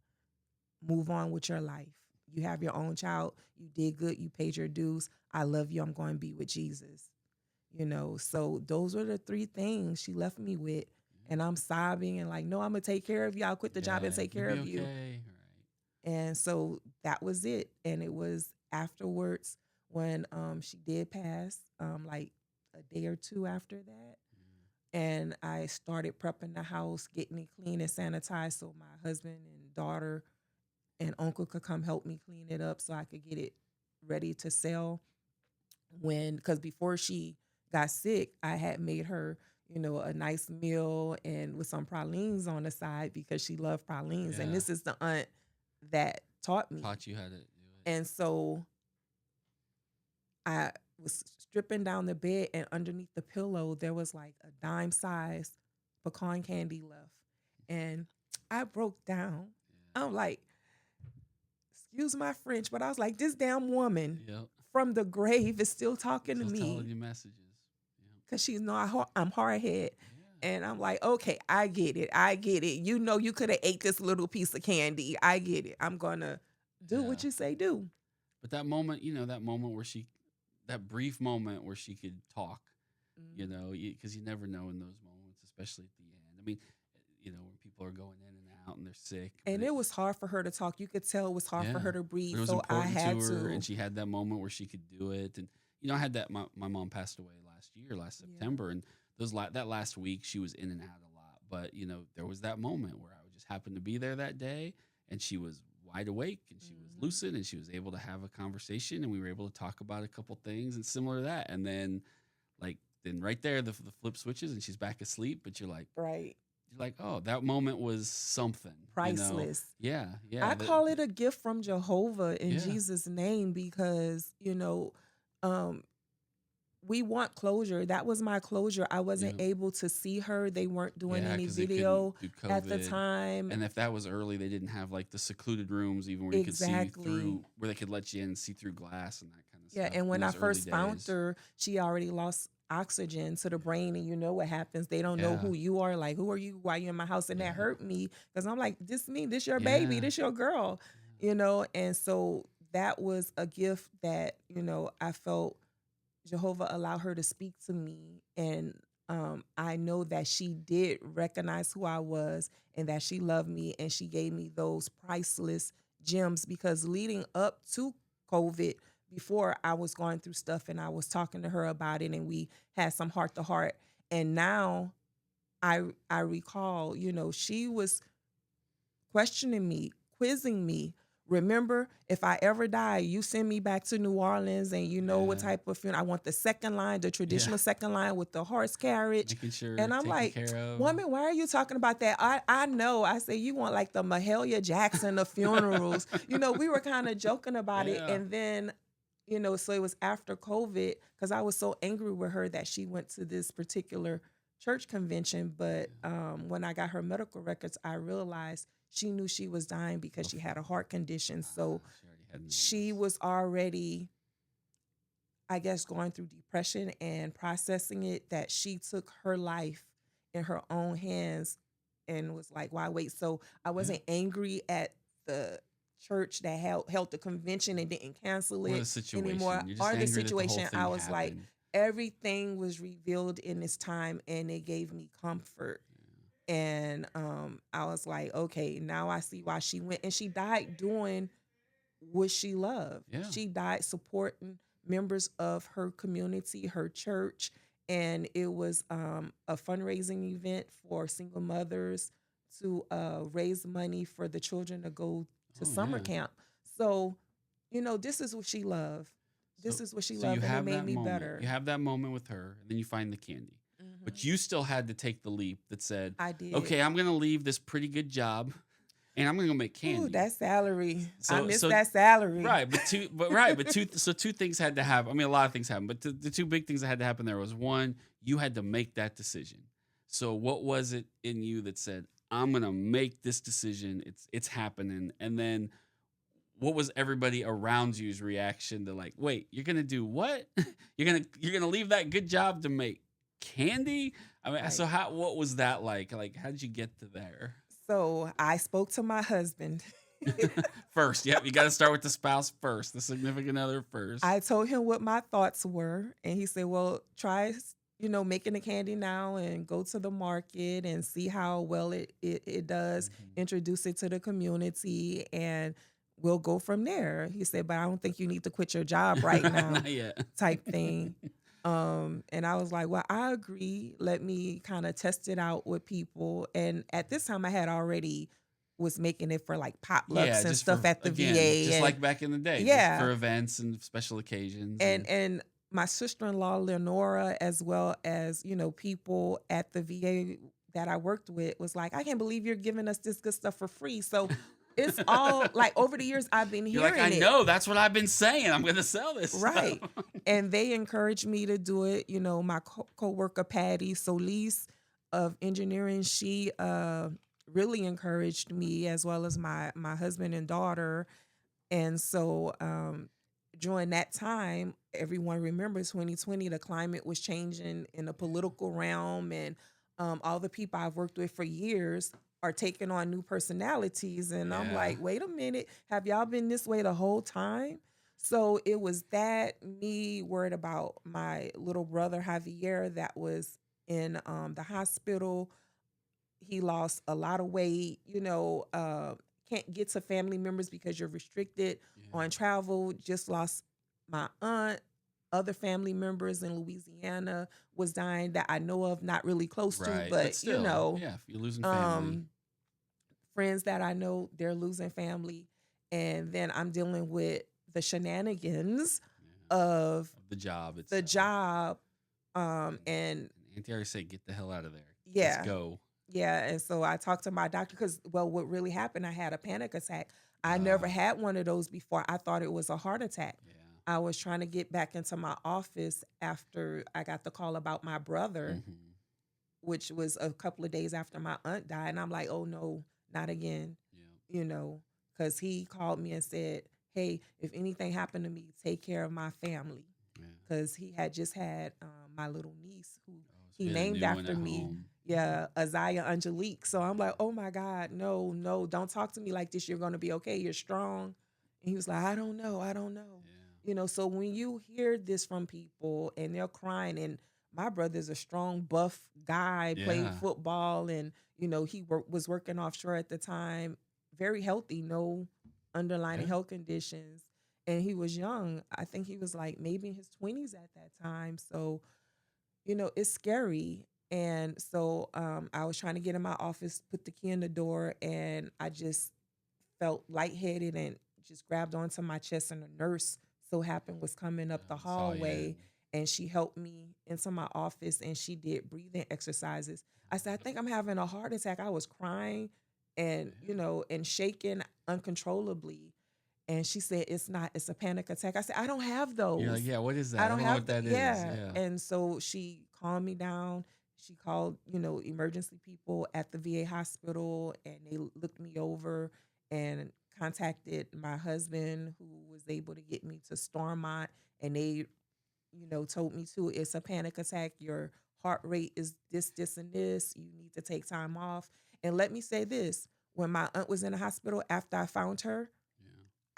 Move on with your life. You have your own child. You did good. You paid your dues. I love you. I'm going to be with Jesus. So those were the 3 things she left me with. And I'm sobbing and like, no, I'm going to take care of you. I'll quit the job and take care
you'll
of
be
you.
okay. Right.
And so that was it. And it was afterwards when she did pass, like a day or 2 after that. And I started prepping the house, getting it clean and sanitized so my husband and daughter and uncle could come help me clean it up so I could get it ready to sell. Because before she got sick, I had made her, a nice meal and with some pralines on the side because she loved pralines. And
Yeah.
this is the aunt that taught me.
Taught you how to do it.
And so I was stripping down the bed, and underneath the pillow, there was like a dime-sized pecan candy left. And I broke down.
Yeah.
I'm like, excuse my French, but I was like, this damn woman
Yep.
from the grave is still talking
Still
to me
telling you messages.
because she know I'm hard-headed.
Yeah.
And I'm like, okay, I get it. You could have ate this little piece of candy. I get it. I'm going to do what
Yeah.
you say do.
But that moment, where that brief moment where she could talk, because you never know in those moments, especially at the end. I mean, when people are going in and out and they're sick.
And it was hard for her to talk. You could tell it was hard for
Yeah.
her to breathe.
It was
So I
important
had
to her,
to.
and she had that moment where she could do it. And I had that. My mom passed away last
Yeah.
September, and that last week she was in and out a lot. But there was that moment where I just happened to be there that day, and she was wide awake, and she was lucid, and she was able to have a conversation, and we were able to talk about a couple things and similar to that. And then, right there, the flip switches, and she's back asleep. But you're like,
Right.
oh, that moment was something
Priceless.
Yeah.
I call it a gift from Jehovah in
Yeah.
Jesus' name because, we want closure. That was my closure. I wasn't
Yeah.
able to see her. They weren't doing
Yeah,
any
'cause they couldn't
video
do
at the
COVID.
time.
And if that was early, they didn't have like the secluded rooms even where you could see
Exactly.
through, where they could let you in and see through glass and that kind of
Yeah,
stuff.
and
in
when I
those early
first found
days.
her, she already lost oxygen to the brain, and you know what happens. They don't know
Yeah.
who you are. Like, who are you? Why you in my house? And
Yeah.
that hurt me because I'm like, this me, this your baby,
Yeah.
this your girl, you know. And so that was a gift that, you know, I felt Jehovah allowed her to speak to me, and I know that she did recognize who I was and that she loved me, and she gave me those priceless gems because leading up to COVID, before I was going through stuff and I was talking to her about it, and we had some heart to heart, and now I recall, you know, she was questioning me, quizzing me. Remember, if I ever die, you send me back to New Orleans and you know what
Yeah.
type of funeral. I want the second line, the
Yeah.
traditional second line with the horse carriage.
Making sure
And I'm
taken
like,
care of.
woman, why are you talking about that? I know. I say, you want like the Mahalia Jackson of funerals. You know, we were kind of joking about it.
Yeah.
And then, you know, so it was after COVID because I was so angry with her that she went to this particular church convention. But when I got her medical records, I realized she knew she was dying because she had a heart condition. So
She already had
she
numbers.
was already, I guess, going through depression and processing it, that she took her life in her own hands and was like, why wait? So I wasn't angry at the church that held the convention and didn't cancel
Or the
it
situation.
anymore.
You're just
Or the
angry that the whole
situation,
thing
I was like,
happened.
everything was revealed in this time and it gave me comfort. And I was like, okay, now I see why she went. And she died doing what she loved.
Yeah.
She died supporting members of her community, her church. And it was a fundraising event for single mothers to raise money for the children to go to
Oh,
summer
yeah.
camp. So, you know, this is what she loved. This is what she
So
loved,
you
and it
have
made
that
me
moment.
better.
You have that moment with her, and then you find the candy. But
Mhm.
you still had to take the leap that said,
I did.
okay, I'm going to leave this pretty good job and I'm going to go make candy.
Ooh, that salary. I
So-
miss
so-
that salary.
Right, but two things had to happen. I mean, a lot of things happened, but the two big things that had to happen there was, one, you had to make that decision. So what was it in you that said, I'm gonna make this decision? It's happening. And then what was everybody around you's reaction to, like, wait, you're gonna do what? you're gonna leave that good job to make candy? I mean,
Right.
so what was that like? Like, how did you get to there?
So I spoke to my husband.
First, yep, you got to start with the spouse first, the significant other first.
I told him what my thoughts were, and he said, well, try, you know, making the candy now and go to the market and see how well it does,
Mhm.
introduce it to the community, and we'll go from there. He said, but I don't think you need to quit your job right now,
Not yet.
type thing. And I was like, well, I agree. Let me kind of test it out with people. And at this time I had already was making it for like potlucks and
just
stuff
for,
at the
again,
VA.
just
and,
like back in the day,
Yeah.
just for events and special occasions.
and my sister-in-law, Leonora, as well as, you know, people at the VA that I worked with was like, I can't believe you're giving us this good stuff for free. So it's all like over the years I've been
You're
hearing
like, I
it.
know, that's what I've been saying. I'm going to sell this.
Right.
stuff."
And they encouraged me to do it. You know, my co-worker Patty Solis of engineering, she really encouraged me, as well as my husband and daughter. And so during that time, everyone remembers 2020, the climate was changing in the political realm, and all the people I've worked with for years are taking on new personalities. And I'm
Yeah.
like, wait a minute, have y'all been this way the whole time? So it was that, me worried about my little brother Javier that was in the hospital. He lost a lot of weight, you know, can't get to family members because you're restricted
Yeah.
on travel. Just lost my aunt. Other family members in Louisiana was dying that I know of, not really close to,
Right.
but
Still,
you know,
yeah, if you're losing family.
friends that I know, they're losing family. And then I'm dealing with the shenanigans
yeah,
of
the job.
the
itself.
job. And
Auntie already said, get the hell out of there.
Yeah.
Let's go.
yeah, and so I talked to my doctor because, well, what really happened, I had a panic attack. I never had one of those before. I thought it was a heart attack.
Yeah.
I was trying to get back into my office after I got the call about my brother,
Mhm.
which was a couple of days after my aunt died. And I'm like, oh no, not again,
Yeah.
because he called me and said, hey, if anything happened to me, take care of my family.
Yeah.
Because he had just had my little niece who
Oh, so
he
you had a
named
new one
after
at
me.
home.
Yeah, Azaya Angelique. So I'm like, oh my God, no, no, don't talk to me like this. You're going to be okay. You're strong. And he was like, I don't know. I don't know.
Yeah.
So when you hear this from people and they're crying, and my brother's a strong, buff guy, played
Yeah.
football, and, he was working offshore at the time, very healthy, no underlying
Yeah.
health conditions. And he was young. I think he was like maybe in his 20s at that time. So, it's scary. And so I was trying to get in my office, put the key in the door, and I just felt lightheaded and just grabbed onto my chest. And a nurse so happened was coming up the
I saw you.
hallway, and she helped me into my office, and she did breathing exercises. I said, I think I'm having a heart attack. I was crying and, and shaking uncontrollably. And she said, it's not, it's a panic attack. I said, I don't have those.
You're like, yeah, what is that?
I don't
know
have
what that is.
yeah.
Yeah.
And so she calmed me down. She called, emergency people at the VA hospital, and they looked me over and contacted my husband, who was able to get me to Stormont. And they, told me too, it's a panic attack. Your heart rate is this, and this. You need to take time off. And let me say this, when my aunt was in the hospital, after I found her,
Yeah.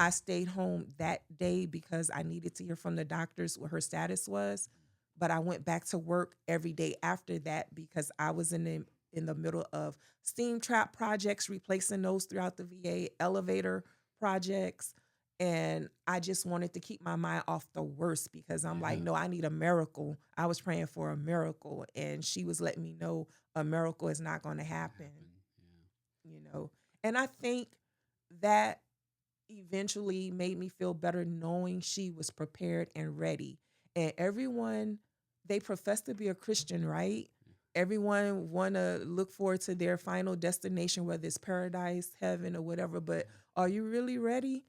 I stayed home that day because I needed to hear from the doctors what her status was. But I went back to work every day after that because I was in the middle of steam trap projects, replacing those throughout the VA, elevator projects. And I just wanted to keep my mind off the worst because I'm like,
Yeah.
no, I need a miracle. I was praying for a miracle. And she was letting me know a miracle is not going to happen,
Yeah.
And I think that eventually made me feel better knowing she was prepared and ready. And everyone, they profess to be a Christian, right? Everyone want to look forward to their final destination, whether it's paradise, heaven, or whatever. But are you really ready?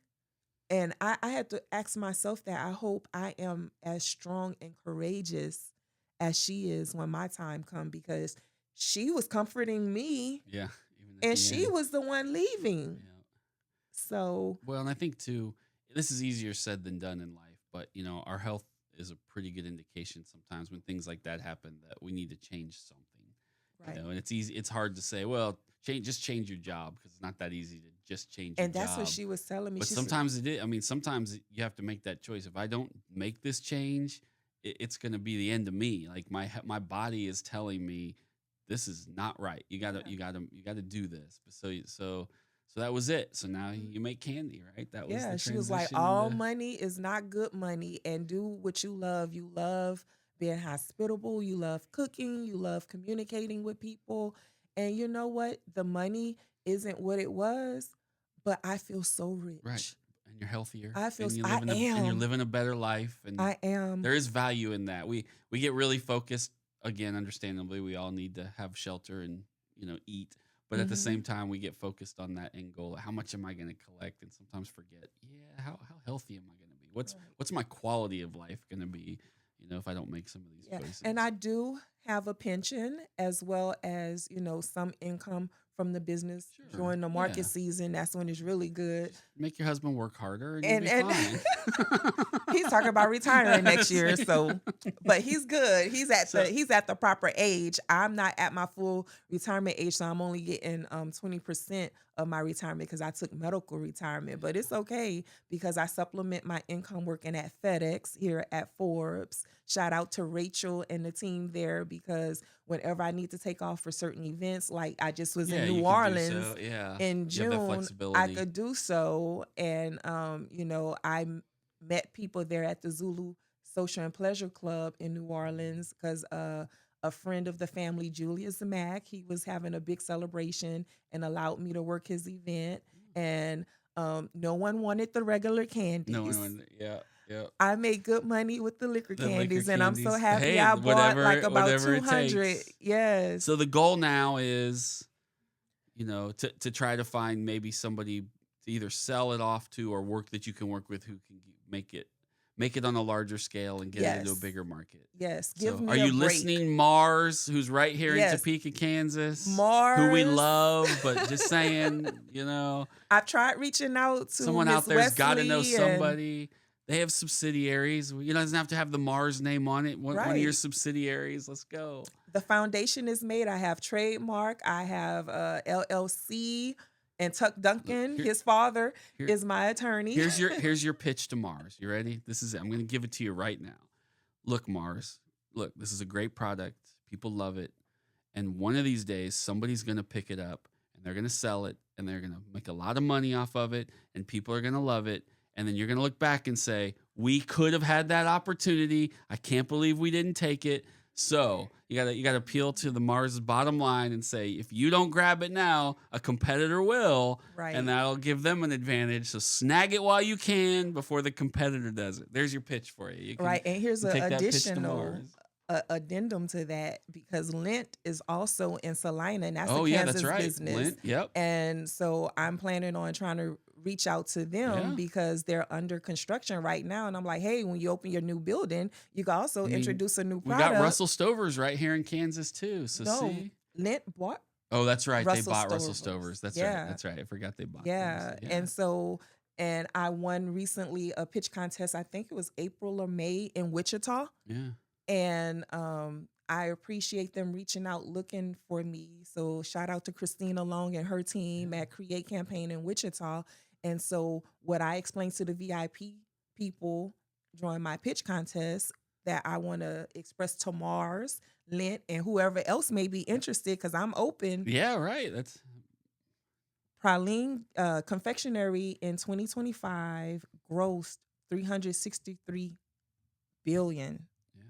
And I had to ask myself that. I hope I am as strong and courageous as she is when my time comes, because she was comforting me
Yeah. Even at
and
the
she
end.
was the one leaving.
Yeah.
So
Well, and I think too, this is easier said than done in life, but our health is a pretty good indication sometimes when things like that happen that we need to change something.
right.
And it's easy. It's hard to say, well, just change your job, because it's not that easy to just change your
And that's what
job.
she was telling me.
But
She said,
sometimes it is. I mean, sometimes you have to make that choice. If I don't make this change, it's going to be the end of me. Like my body is telling me this is not right. You gotta do this. So that was it. So now you make candy, right? That was
yeah,
the
she was like,
transition
all
into-
money is not good money, and do what you love. You love being hospitable. You love cooking. You love communicating with people. And you know what? The money isn't what it was, but I feel so rich.
right. And you're healthier.
I feel
and you
I
live and you're
am.
living a better life. And
I am.
there is value in that. We get really focused. Again, understandably, we all need to have shelter and eat. But at the
Mhm.
same time, we get focused on that end goal. How much am I going to collect? And sometimes forget, how healthy am I going to be? What's my quality of life going to be? If I don't make some of these
Yeah.
choices.
And I do have a pension, as well as, some income from the business
Sure.
during the market
Yeah.
season. That's when it's really good.
Make your husband work harder, and
And
you'll be fine.
he's talking about retiring next year, so but he's good. He's at
So-
the proper age. I'm not at my full retirement age, so I'm only getting 20% of my retirement because I took medical retirement. But it's okay because I supplement my income working at FedEx here at Forbes. Shout out to Rachel and the team there, because whenever I need to take off for certain events, like I just was in
you
New
can do
Orleans
so. Yeah.
in
You have that
June, I
flexibility.
could do so. And I met people there at the Zulu Social and Pleasure Club in New Orleans because a friend of the family, Julius Mack, he was having a big celebration and allowed me to work his event. And no one wanted the regular candies.
No one. Yeah.
I made good money with the liquor
The liquor
candies, and I'm so
candies.
happy
Hey,
I bought
whatever-
like about
whatever it
200.
takes.
Yes.
So the goal now is, to try to find maybe somebody to either sell it off to or work that you can work with who can make make it on a larger scale and get it into a
Yes.
bigger market.
Yes. Give
So,
me
are
a
you
break.
listening, Mars, who's right here in
Yes.
Topeka, Kansas, who we
Mars.
love, but just saying, you know,
I've tried reaching out to
someone
Miss
out there's got to know
Wesley and
somebody. They have subsidiaries. You know, it doesn't have to have the Mars name on it. One of your
right.
subsidiaries. Let's go.
The foundation is made. I have trademark. I have LLC, and Tuck Duncan,
Here-
his father,
here-
is my attorney.
Here's your pitch to Mars. You ready? This is it. I'm going to give it to you right now. Look, Mars. Look, this is a great product. People love it. And one of these days, somebody's going to pick it up and they're going to sell it and they're going to make a lot of money off of it and people are going to love it. And then you're going to look back and say, we could have had that opportunity. I can't believe we didn't take it. So you gotta appeal to the Mars bottom line and say, if you don't grab it now, a competitor will,
Right.
and that'll give them an advantage. So snag it while you can before the competitor does it. There's your pitch for you. You can
Right. And here's an
take that pitch to
additional
Mars.
addendum to that, because Lint is also in Salina, and that's
Oh
a
yeah,
Kansas
that's right.
business.
Lint, yep.
And so I'm planning on trying to reach out to them
Yeah.
because they're under construction right now. And I'm like, hey, when you open your new building, you can also
I mean,
introduce a new
We
product.
got Russell Stovers right here in Kansas too. So
No,
see.
Lint bought.
Oh, that's right. They
Russell
bought Russell
Stovers.
Stovers. That's
Yeah.
right. That's right. I forgot they bought them.
Yeah.
So,
And so, and I won recently a pitch contest. I think it was April or May in Wichita.
yeah.
And I appreciate them reaching out, looking for me. So shout out to Christina Long and her team at Create Campaign in Wichita. And so what I explained to the VIP people during my pitch contest that I want to express to Mars, Lint, and whoever else may be interested, because I'm open.
Yeah, right. That's
Praline confectionery in 2025 grossed $363 billion.
yeah.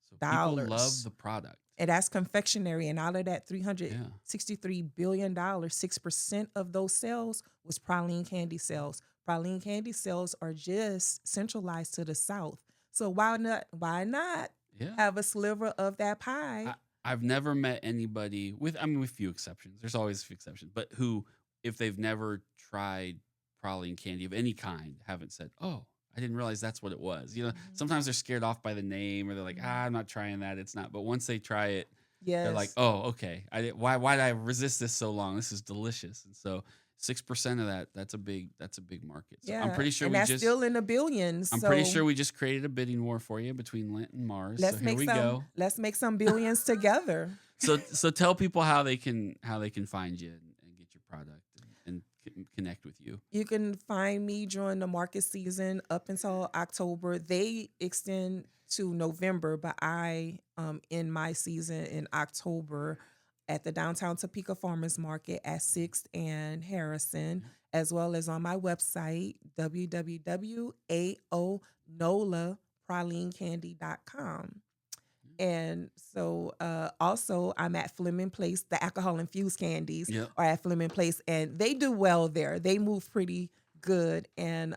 So people love
Dollars.
the product.
And that's confectionery. And out of that $363 billion, 6% of those sales was praline candy sales. Praline candy sales are just centralized to the South. So why not
Yeah.
have a sliver of that pie?
I've never met anybody with few exceptions. There's always a few exceptions, but who, if they've never tried praline candy of any kind, haven't said, "Oh, I didn't realize that's what it was." You know, sometimes they're scared off by the name, or they're like, "I'm not trying that. It's not." But once they try it,
Yes.
they're like, "Oh, okay. Why did I resist this so long? This is delicious." And so 6% of that's a big market. So
yeah.
I'm pretty sure
and
we
that's
just
still in the billions.
I'm
so
pretty sure we just created a bidding war for you between Lint and Mars.
let's
So here
make
we
some
go.
let's make some billions together.
So tell people how they can find you and get your product and connect with you.
You can find me during the market season up until October. They extend to November, but I end my season in October at the downtown Topeka Farmers Market at 6th and Harrison, as well as on my website, www.AONOLAPralinecandy.com. And so also I'm at Fleming Place, the alcohol infused candies
Yep.
are at Fleming Place, and they do well there. They move pretty good. And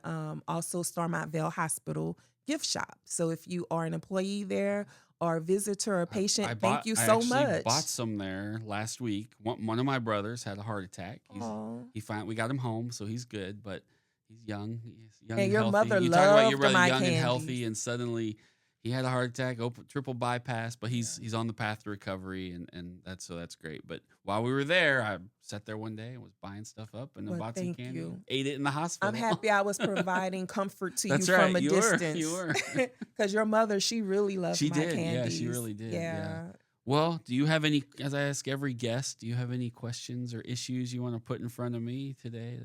also Starmont Vale Hospital gift shop. So if you are an employee there or a visitor or patient, thank you so
I
much.
actually bought some there last week. One of my brothers had a heart attack.
Aw.
We got him home, so he's good, but he's young. He's young
And your
healthy.
mother
You talk about your
loved
brother
my
young and
candies.
healthy, and suddenly he had a heart attack, triple bypass, but he's on the path to recovery, and that's great. But while we were there, I sat there one day and was buying stuff up and
Well,
bought some
thank
candy.
you.
Ate it in the hospital.
I'm happy I was providing comfort to you
That's
from
right.
a
You were.
distance.
You were.
Because your mother, she really loved
She
my
did.
candies.
Yeah, she really did.
Yeah.
Well, do you have any, as I ask every guest, do you have any questions or issues you want to put in front of me today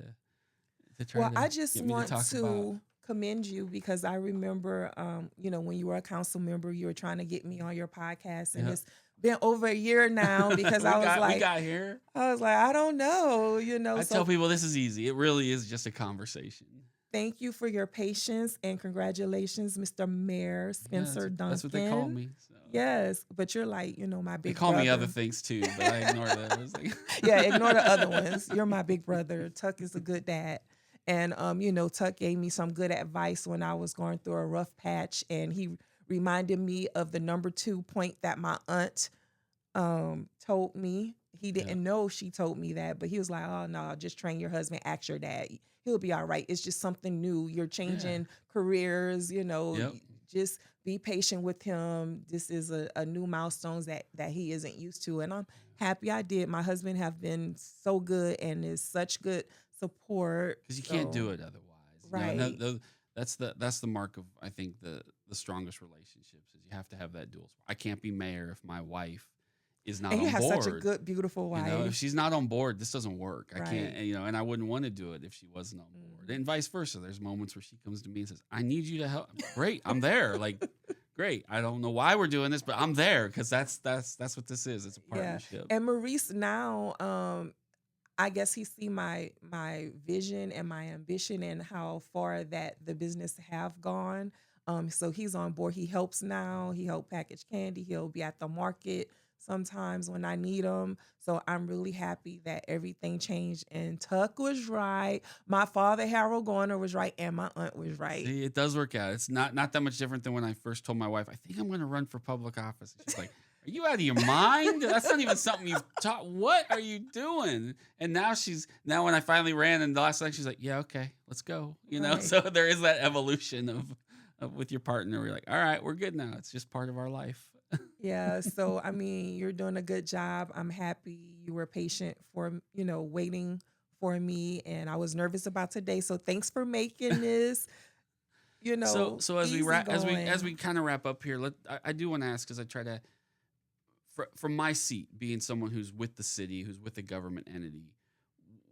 to try
Well,
to
I just
get me
want
talk
to
about?
commend you because I remember, when you were a council member, you were trying to get me on your podcast, and
Yeah.
it's been over a year now because
we
I
got here.
was like, I don't know,
I
So
tell people this is easy. It really is just a conversation.
thank you for your patience and congratulations, Mr. Mayor Spencer Duncan.
That's what they call me. So.
Yes, but you're like, my
They
big
call
brother.
me other things too, but I ignore them. I was like,
Yeah, ignore the other ones. You're my big brother. Tuck is a good dad. And, Tuck gave me some good advice when I was going through a rough patch. And he reminded me of the number 2 point that my aunt told me. he didn't know she told me that, but he was like, "Oh no, just train your husband, ask your dad. He'll be all right. It's just something new. You're changing careers,
Yep.
just be patient with him. This is a new milestone that he isn't used to." And I'm happy I did. My husband have been so good and is such good support.
Because you can't do
So,
it otherwise.
right.
That's the mark of, I think, the strongest relationships is you have to have that dual. I can't be mayor if my wife is not
And you
on
have such a
board.
good, beautiful
If
wife.
she's not on board, this doesn't work. I can't,
Right.
and I wouldn't want to do it if she wasn't on board,
Mhm.
and vice versa. There's moments where she comes to me and says, "I need you to help." Great, I'm there. Like, great. I don't know why we're doing this, but I'm there because that's what this is. It's a
Yeah.
partnership.
And Maurice now, I guess he see my vision and my ambition and how far that the business have gone. So he's on board. He helps now. He help package candy. He'll be at the market sometimes when I need him. So I'm really happy that everything changed and Tuck was right. My father Harold Garner was right, and my aunt was right.
See, it does work out. It's not that much different than when I first told my wife, "I think I'm going to run for public office." And she's like, "Are you out of your mind? That's not even something you've taught. What are you doing?" And now when I finally ran in the last election, she's like, "Yeah, okay, let's go."
Right.
So there is that evolution of with your partner. We're like, "All right, we're good now. It's just part of our life."
Yeah, so I mean, you're doing a good job. I'm happy you were patient for, waiting for me, and I was nervous about today. So thanks for making this,
So as we wrap, as we
easygoing.
kind of wrap up here, I do want to ask, because I try to, from my seat, being someone who's with the city, who's with a government entity,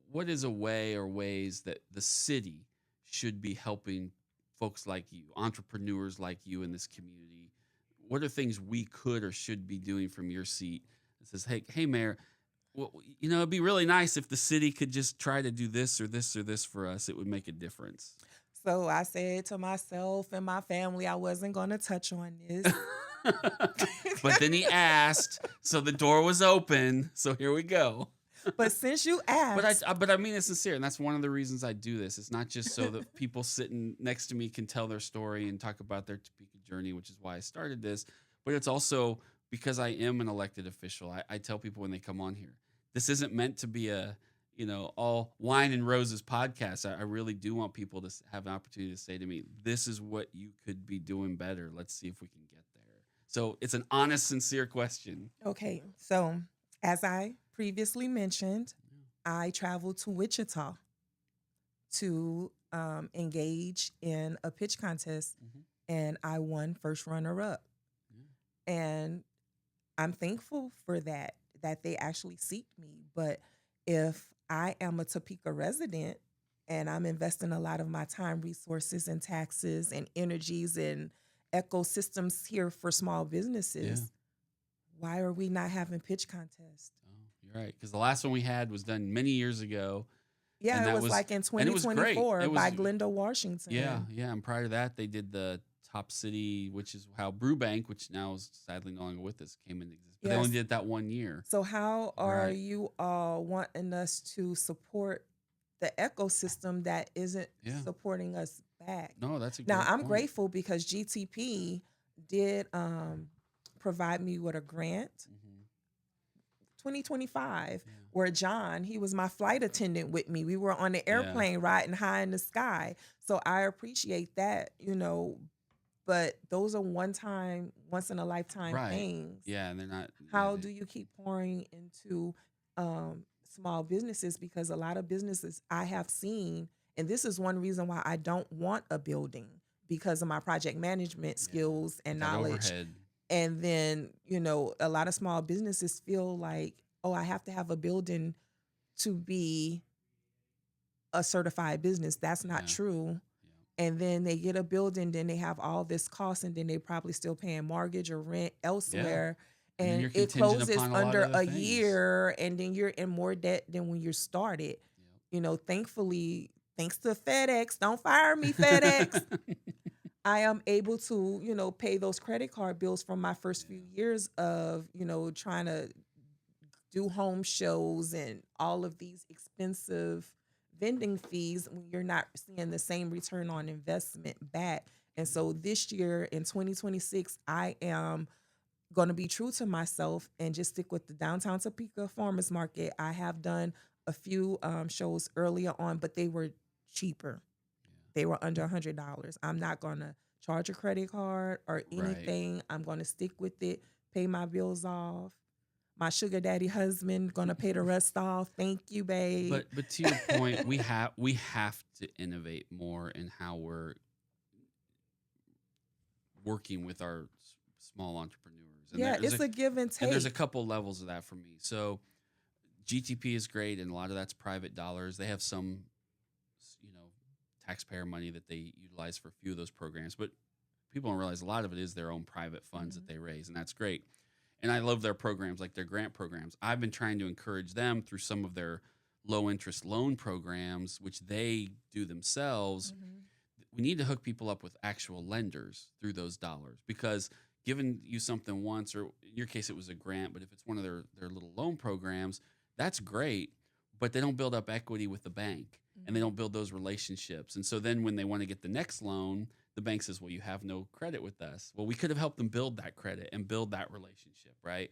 what is a way or ways that the city should be helping folks like you, entrepreneurs like you in this community? What are things we could or should be doing from your seat that says, hey, Mayor, well, it'd be really nice if the city could just try to do this or this or this for us. It would make a difference.
So I said to myself and my family, I wasn't going to touch on this.
But then he asked, so the door was open. So here we go.
But since you
But
asked,
I mean it's sincere, and that's one of the reasons I do this. It's not just so that people sitting next to me can tell their story and talk about their Topeka journey, which is why I started this. But it's also because I am an elected official. I tell people when they come on here, this isn't meant to be a all wine and roses podcast. I really do want people to have an opportunity to say to me, "This is what you could be doing better. Let's see if we can get there." So it's an honest, sincere question.
okay, so as I previously mentioned, I traveled to Wichita to engage in a pitch contest,
Mhm.
and I won first runner up.
Yeah.
And I'm thankful for that they actually seeked me. But if I am a Topeka resident and I'm investing a lot of my time, resources, and taxes and energies and ecosystems here for small businesses, why are we not having pitch contests?
Oh, you're right. Because the last one we had was done many years ago.
Yeah,
And
it
that
was
was
like in
and it was great.
2024
It
by
was
Glenda Washington.
Yeah. And prior to that, they did the Top City, which is how Brewbank, which now is sadly no longer with us, came into existence. But they only
Yes.
did it that 1 year.
So how are
Right.
you all wanting us to support the ecosystem that isn't
Yeah.
supporting us back?
No, that's a
Now
great
I'm
point.
grateful because GTP did provide me with a grant
Mhm.
2025
Yeah.
where John, he was my flight attendant with me. We were on the
Yeah.
airplane riding high in the sky. So I appreciate that, but those are once in a lifetime
Right.
things.
Yeah, and they're not.
How do you keep pouring into small businesses? Because a lot of businesses I have seen, and this is one reason why I don't want a building because of my project management skills and
that
knowledge.
overhead?
And then, a lot of small businesses feel like, oh, I have to have a building to be a certified business. That's not
Yeah.
true.
Yeah.
And then they get a building, then they have all this cost, and then they probably still paying mortgage or rent elsewhere.
And then
And
you're
it
contingent
closes
upon a lot
under
of other
a
things.
year, and then you're in more debt than when you started. Thankfully, thanks to FedEx, don't fire me, FedEx. I am able to, pay those credit card bills from my first few years of, trying to do home shows and all of these expensive vending fees when you're not seeing the same return on investment back. And so this year in 2026, I am going to be true to myself and just stick with the downtown Topeka farmers market. I have done a few shows earlier on, but they were cheaper. They were under $100. I'm not going to charge a credit card or
Right.
anything. I'm going to stick with it, pay my bills off. My sugar daddy husband going to pay the rest off. Thank you, babe.
But to your point, we have to innovate more in how we're working with our small entrepreneurs. And
yeah,
there's
it's a give and take.
And there's a couple levels of that for me. So GTP is great, and a lot of that's private dollars. They have some, taxpayer money that they utilize for a few of those programs, but people don't realize a lot of it is their own private funds that they raise, and that's great. And I love their programs, like their grant programs. I've been trying to encourage them through some of their low interest loan programs, which they do themselves. We need to hook people up with actual lenders through those dollars, because giving you something once, or in your case, it was a grant, but if it's one of their little loan programs, that's great, but they don't build up equity with the bank, and they don't build those relationships. And so then when they want to get the next loan, the bank says, well, you have no credit with us. Well, we could have helped them build that credit and build that relationship, right?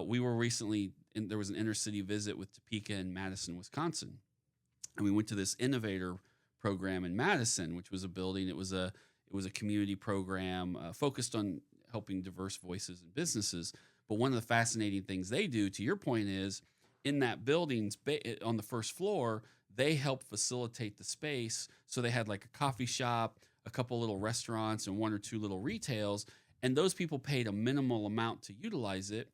We were recently, there was an intercity visit with Topeka and Madison, Wisconsin. And we went to this innovator program in Madison, which was a building. It was a community program focused on helping diverse voices and businesses. But one of the fascinating things they do, to your point, is in that building on the first floor, they help facilitate the space. So they had like a coffee shop, a couple little restaurants, and one or two little retails. And those people paid a minimal amount to utilize it,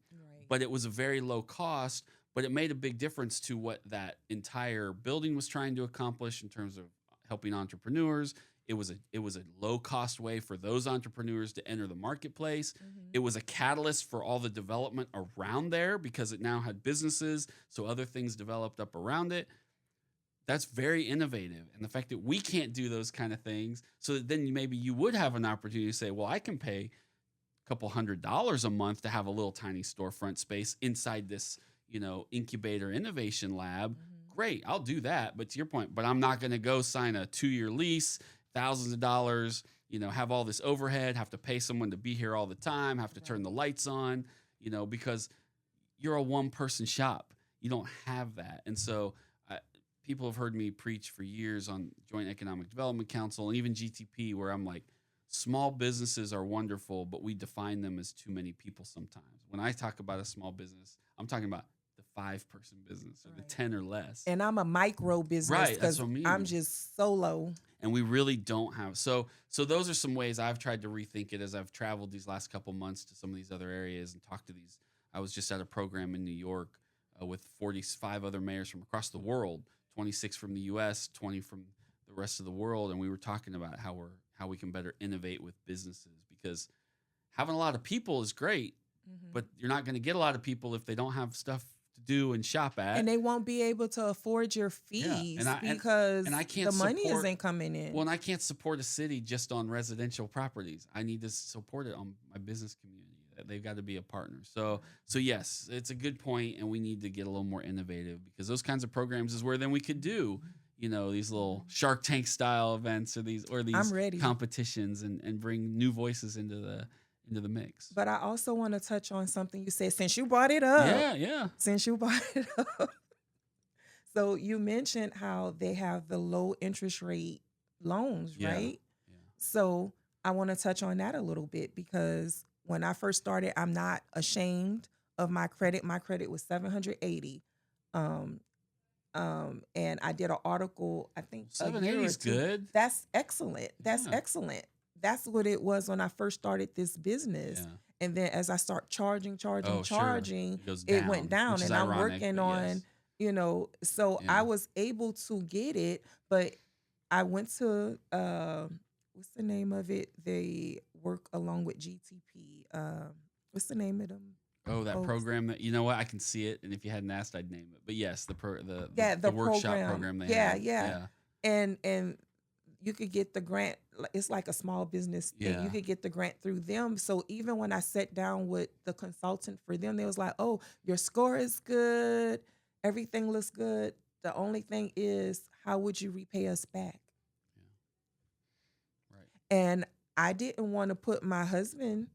but it was a very low cost. But it made a big difference to what that entire building was trying to accomplish in terms of helping entrepreneurs. It was a low cost way for those entrepreneurs to enter the marketplace. It was a catalyst for all the development around there, because it now had businesses, so other things developed up around it. That's very innovative. And the fact that we can't do those kind of things, so that then maybe you would have an opportunity to say, well, I can pay a couple $100 a month to have a little tiny storefront space inside this, incubator innovation lab. Great, I'll do that. But to your point, but I'm not going to go sign a 2-year lease, thousands of dollars, have all this overhead, have to pay someone to be here all the time, have to turn the lights on, because you're a one-person shop. You don't have that. And so people have heard me preach for years on Joint Economic Development Council and even GTP, where I'm like, small businesses are wonderful, but we define them as too many people sometimes. When I talk about a small business, I'm talking about the 5-person business or the 10 or less.
And I'm a micro business because I'm just solo.
And we really don't have. So those are some ways I've tried to rethink it as I've traveled these last couple months to some of these other areas and talked to these. I was just at a program in New York with 45 other mayors from across the world, 26 from the U.S., 20 from the rest of the world, and we were talking about how we can better innovate with businesses, because having a lot of people is great, but you're not going to get a lot of people if they don't have stuff to do and shop at,
and they won't be able to afford your fees because the money isn't coming in.
Well, and I can't support a city just on residential properties. I need to support it on my business community. They've got to be a partner. So yes, it's a good point, and we need to get a little more innovative, because those kinds of programs is where then we could do, these little Shark Tank style events or these competitions and bring new voices into the mix.
But I also want to touch on something you said, since you brought it up.
Yeah.
Since you brought it up. So you mentioned how they have the low interest rate loans, right? Yeah. So I want to touch on that a little bit, because when I first started, I'm not ashamed of my credit. My credit was 780. And I did an article, I think
780 is good.
That's excellent. That's excellent. That's what it was when I first started this business. Yeah. And then as I start charging, it went down. And I'm working on, so I was able to get it, but I went to, what's the name of it? They work along with GTP. What's the name of them?
Oh, that program that, I can see it. And if you hadn't asked, I'd name it. But yes, the workshop program they have.
Yeah. And you could get the grant. It's like a small business thing. Yeah. You could get the grant through them. So even when I sat down with the consultant for them, they was like, oh, your score is good. Everything looks good. The only thing is, how would you repay us back? Yeah. Right. And I didn't want to put my husband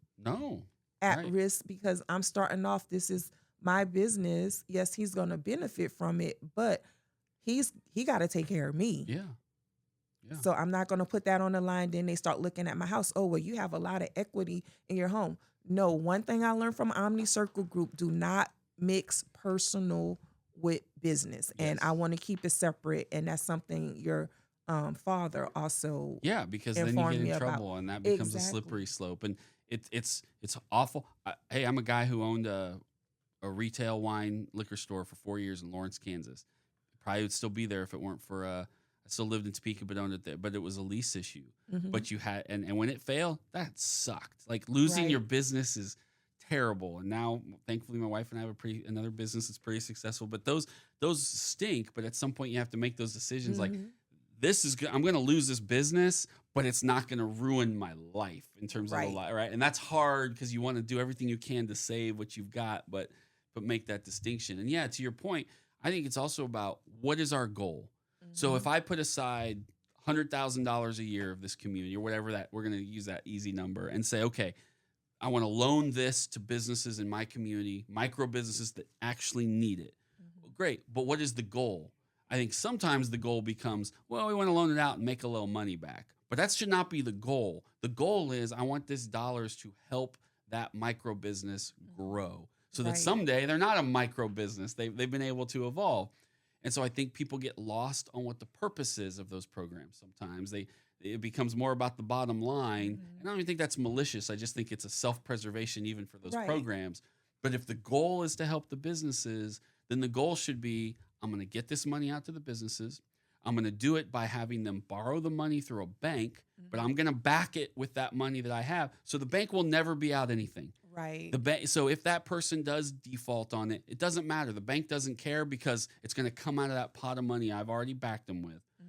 at
Right.
risk because I'm starting off. This is my business. Yes, he's going to benefit from it, but he got to take care of me.
Yeah. Yeah.
So I'm not going to put that on the line. Then they start looking at my house. Oh, well, you have a lot of equity in your home. No, one thing I learned from Omni Circle Group, do not mix personal with business. And
Yes.
I want to keep it separate. And that's something your father also
Yeah, because then you
informed
get
me
in
about.
trouble, and that becomes a
Exactly.
slippery slope, and it's awful. Hey, I'm a guy who owned a retail wine liquor store for 4 years in Lawrence, Kansas. Probably would still be there if it weren't for I still lived in Topeka, but owned it there. But it was a lease issue.
Mhm.
But you had and when it failed, that sucked. Like losing your
Right.
business is terrible. And now, thankfully, my wife and I have another business that's pretty successful. But those stink. But at some point, you have to make those decisions. Like
Mhm.
this is I'm going to lose this business, but it's not going to ruin my life in terms of the
Right.
life, right? And that's hard because you want to do everything you can to save what you've got, but make that distinction. And yeah, to your point, I think it's also about what is our goal. So if
Mhm.
I put aside $100,000 a year of this community or whatever that we're going to use that easy number and say, okay, I want to loan this to businesses in my community, micro businesses that actually need it. Well,
Mhm.
great, but what is the goal? I think sometimes the goal becomes, well, we want to loan it out and make a little money back. But that should not be the goal. The goal is I want this dollars to help that micro business grow so that
Right.
someday they're not a micro business. They've been able to evolve. And so I think people get lost on what the purpose is of those programs. Sometimes it becomes more about the bottom line.
Mhm.
And I don't even think that's malicious. I just think it's a self-preservation even for those
Right.
programs. But if the goal is to help the businesses, then the goal should be I'm going to get this money out to the businesses. I'm going to do it by having them borrow the money through a bank, but
Mhm.
I'm going to back it with that money that I have. So the bank will never be out anything.
Right.
The bank. So if that person does default on it, it doesn't matter. The bank doesn't care because it's going to come out of that pot of money I've already backed them with.
Mhm.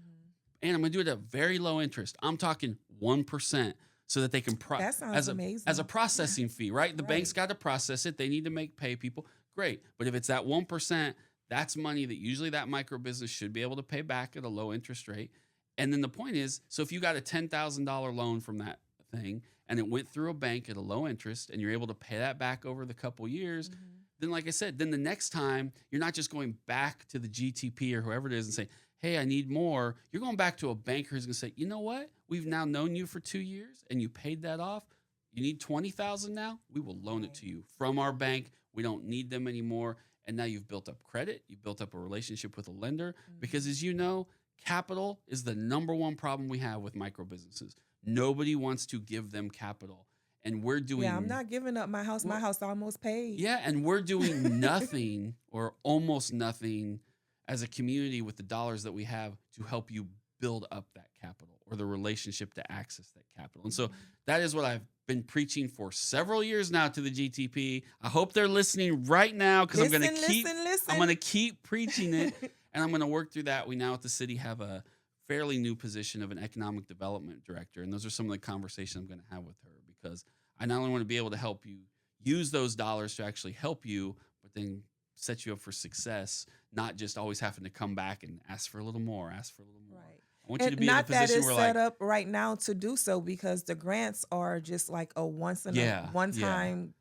And I'm going to do it at very low interest. I'm talking 1% so that they can
That sounds
as a
amazing.
processing fee, right? The bank's
Right.
got to process it. They need to pay people. Great. But if it's at 1%, that's money that usually that micro business should be able to pay back at a low interest rate. And then the point is, so if you got a $10,000 loan from that thing and it went through a bank at a low interest and you're able to pay that back over the couple years,
Mhm.
then like I said, then the next time you're not just going back to the GTP or whoever it is and say, hey, I need more. You're going back to a banker who's going to say, you know what? We've now known you for 2 years and you paid that off. You need 20,000 now? We will loan it to you from our bank. We don't need them anymore. And now you've built up credit. You've built up a relationship with a lender because,
Mhm.
as you know, capital is the number one problem we have with micro businesses. Nobody wants to give them capital. And we're doing
Yeah, I'm not giving up my house. My
Well,
house almost paid.
yeah, and we're doing nothing or almost nothing as a community with the dollars that we have to help you build up that capital or the relationship to access that capital. And so
Mhm.
that is what I've been preaching for several years now to the GTP. I hope they're listening right now because I'm going to keep
Listen.
I'm going to keep preaching it and I'm going to work through that. We now at the city have a fairly new position of an economic development director, and those are some of the conversations I'm going to have with her because I not only want to be able to help you use those dollars to actually help you, but then set you up for success, not just always having to come back and ask for a little more, ask for a little more.
Right.
I want you to
And
be in a
not that
position
it's
where
set
like,
up right now to do so because the grants are just like a one
yeah,
time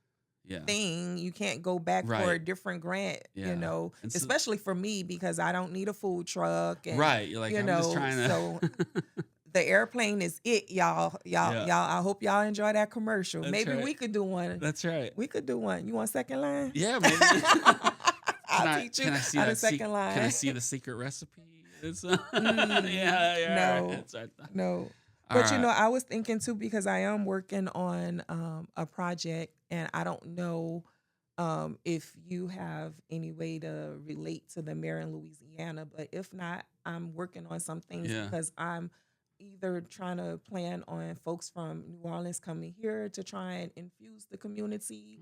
yeah,
thing. You can't go back for a
right,
different grant,
yeah. And so,
especially for me because I don't need a food truck and
right, you're like, I'm just trying to.
so the airplane is it, y'all.
Yeah,
I hope y'all enjoy that commercial.
that's
Maybe
right.
we could do one.
That's right.
We could do one. You want second line?
Yeah, maybe.
I'll teach you
Can I see
how to
that
second line.
Can I see the secret recipe? It's,
Mm,
yeah,
no.
That's right.
No.
All
But
right.
I was thinking too because I am working on a project and I don't know if you have any way to relate to the mayor in Louisiana, but if not, I'm working on some things
Yeah.
because I'm either trying to plan on folks from New Orleans coming here to try and infuse the community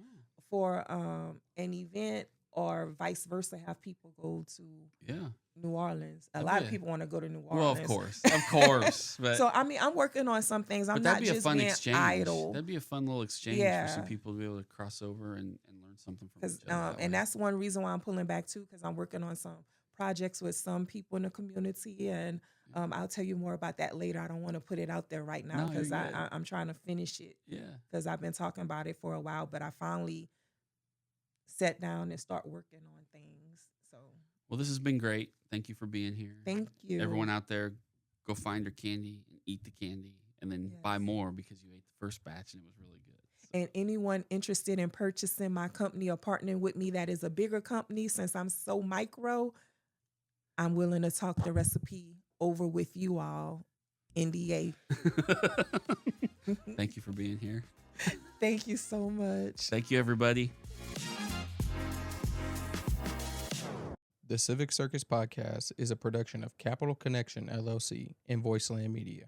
for an event or vice versa, have people go to
Yeah.
New Orleans. A
That'd
lot
be
of people want to go to New
Well,
Orleans.
of course. But
So I mean, I'm working on some things. I'm
but
not
that'd be a
just
fun
being
exchange.
idle.
That'd be a fun little exchange for some
Yeah,
people to be able to cross over and learn something from
because
each other that
and
way.
that's one reason why I'm pulling back too, because I'm working on some projects with some people in the community, and I'll tell you more about that later. I don't want to put it out there right now
No, you're
because
good.
I'm trying to finish it
Yeah.
because I've been talking about it for a while, but I finally sat down and start working on things. So
Well, this has been great. Thank you for being here.
thank you.
Everyone out there, go find your candy and eat the candy, and then buy
Yes.
more because you ate the first batch and it was really good. So,
And anyone interested in purchasing my company or partnering with me that is a bigger company, since I'm so micro, I'm willing to talk the recipe over with you all. NDA.
Thank you for being here.
Thank you so much.
Thank you, everybody.
The Civic Circus Podcast is a production of Capital Connection, LLC, and Voiceland Media.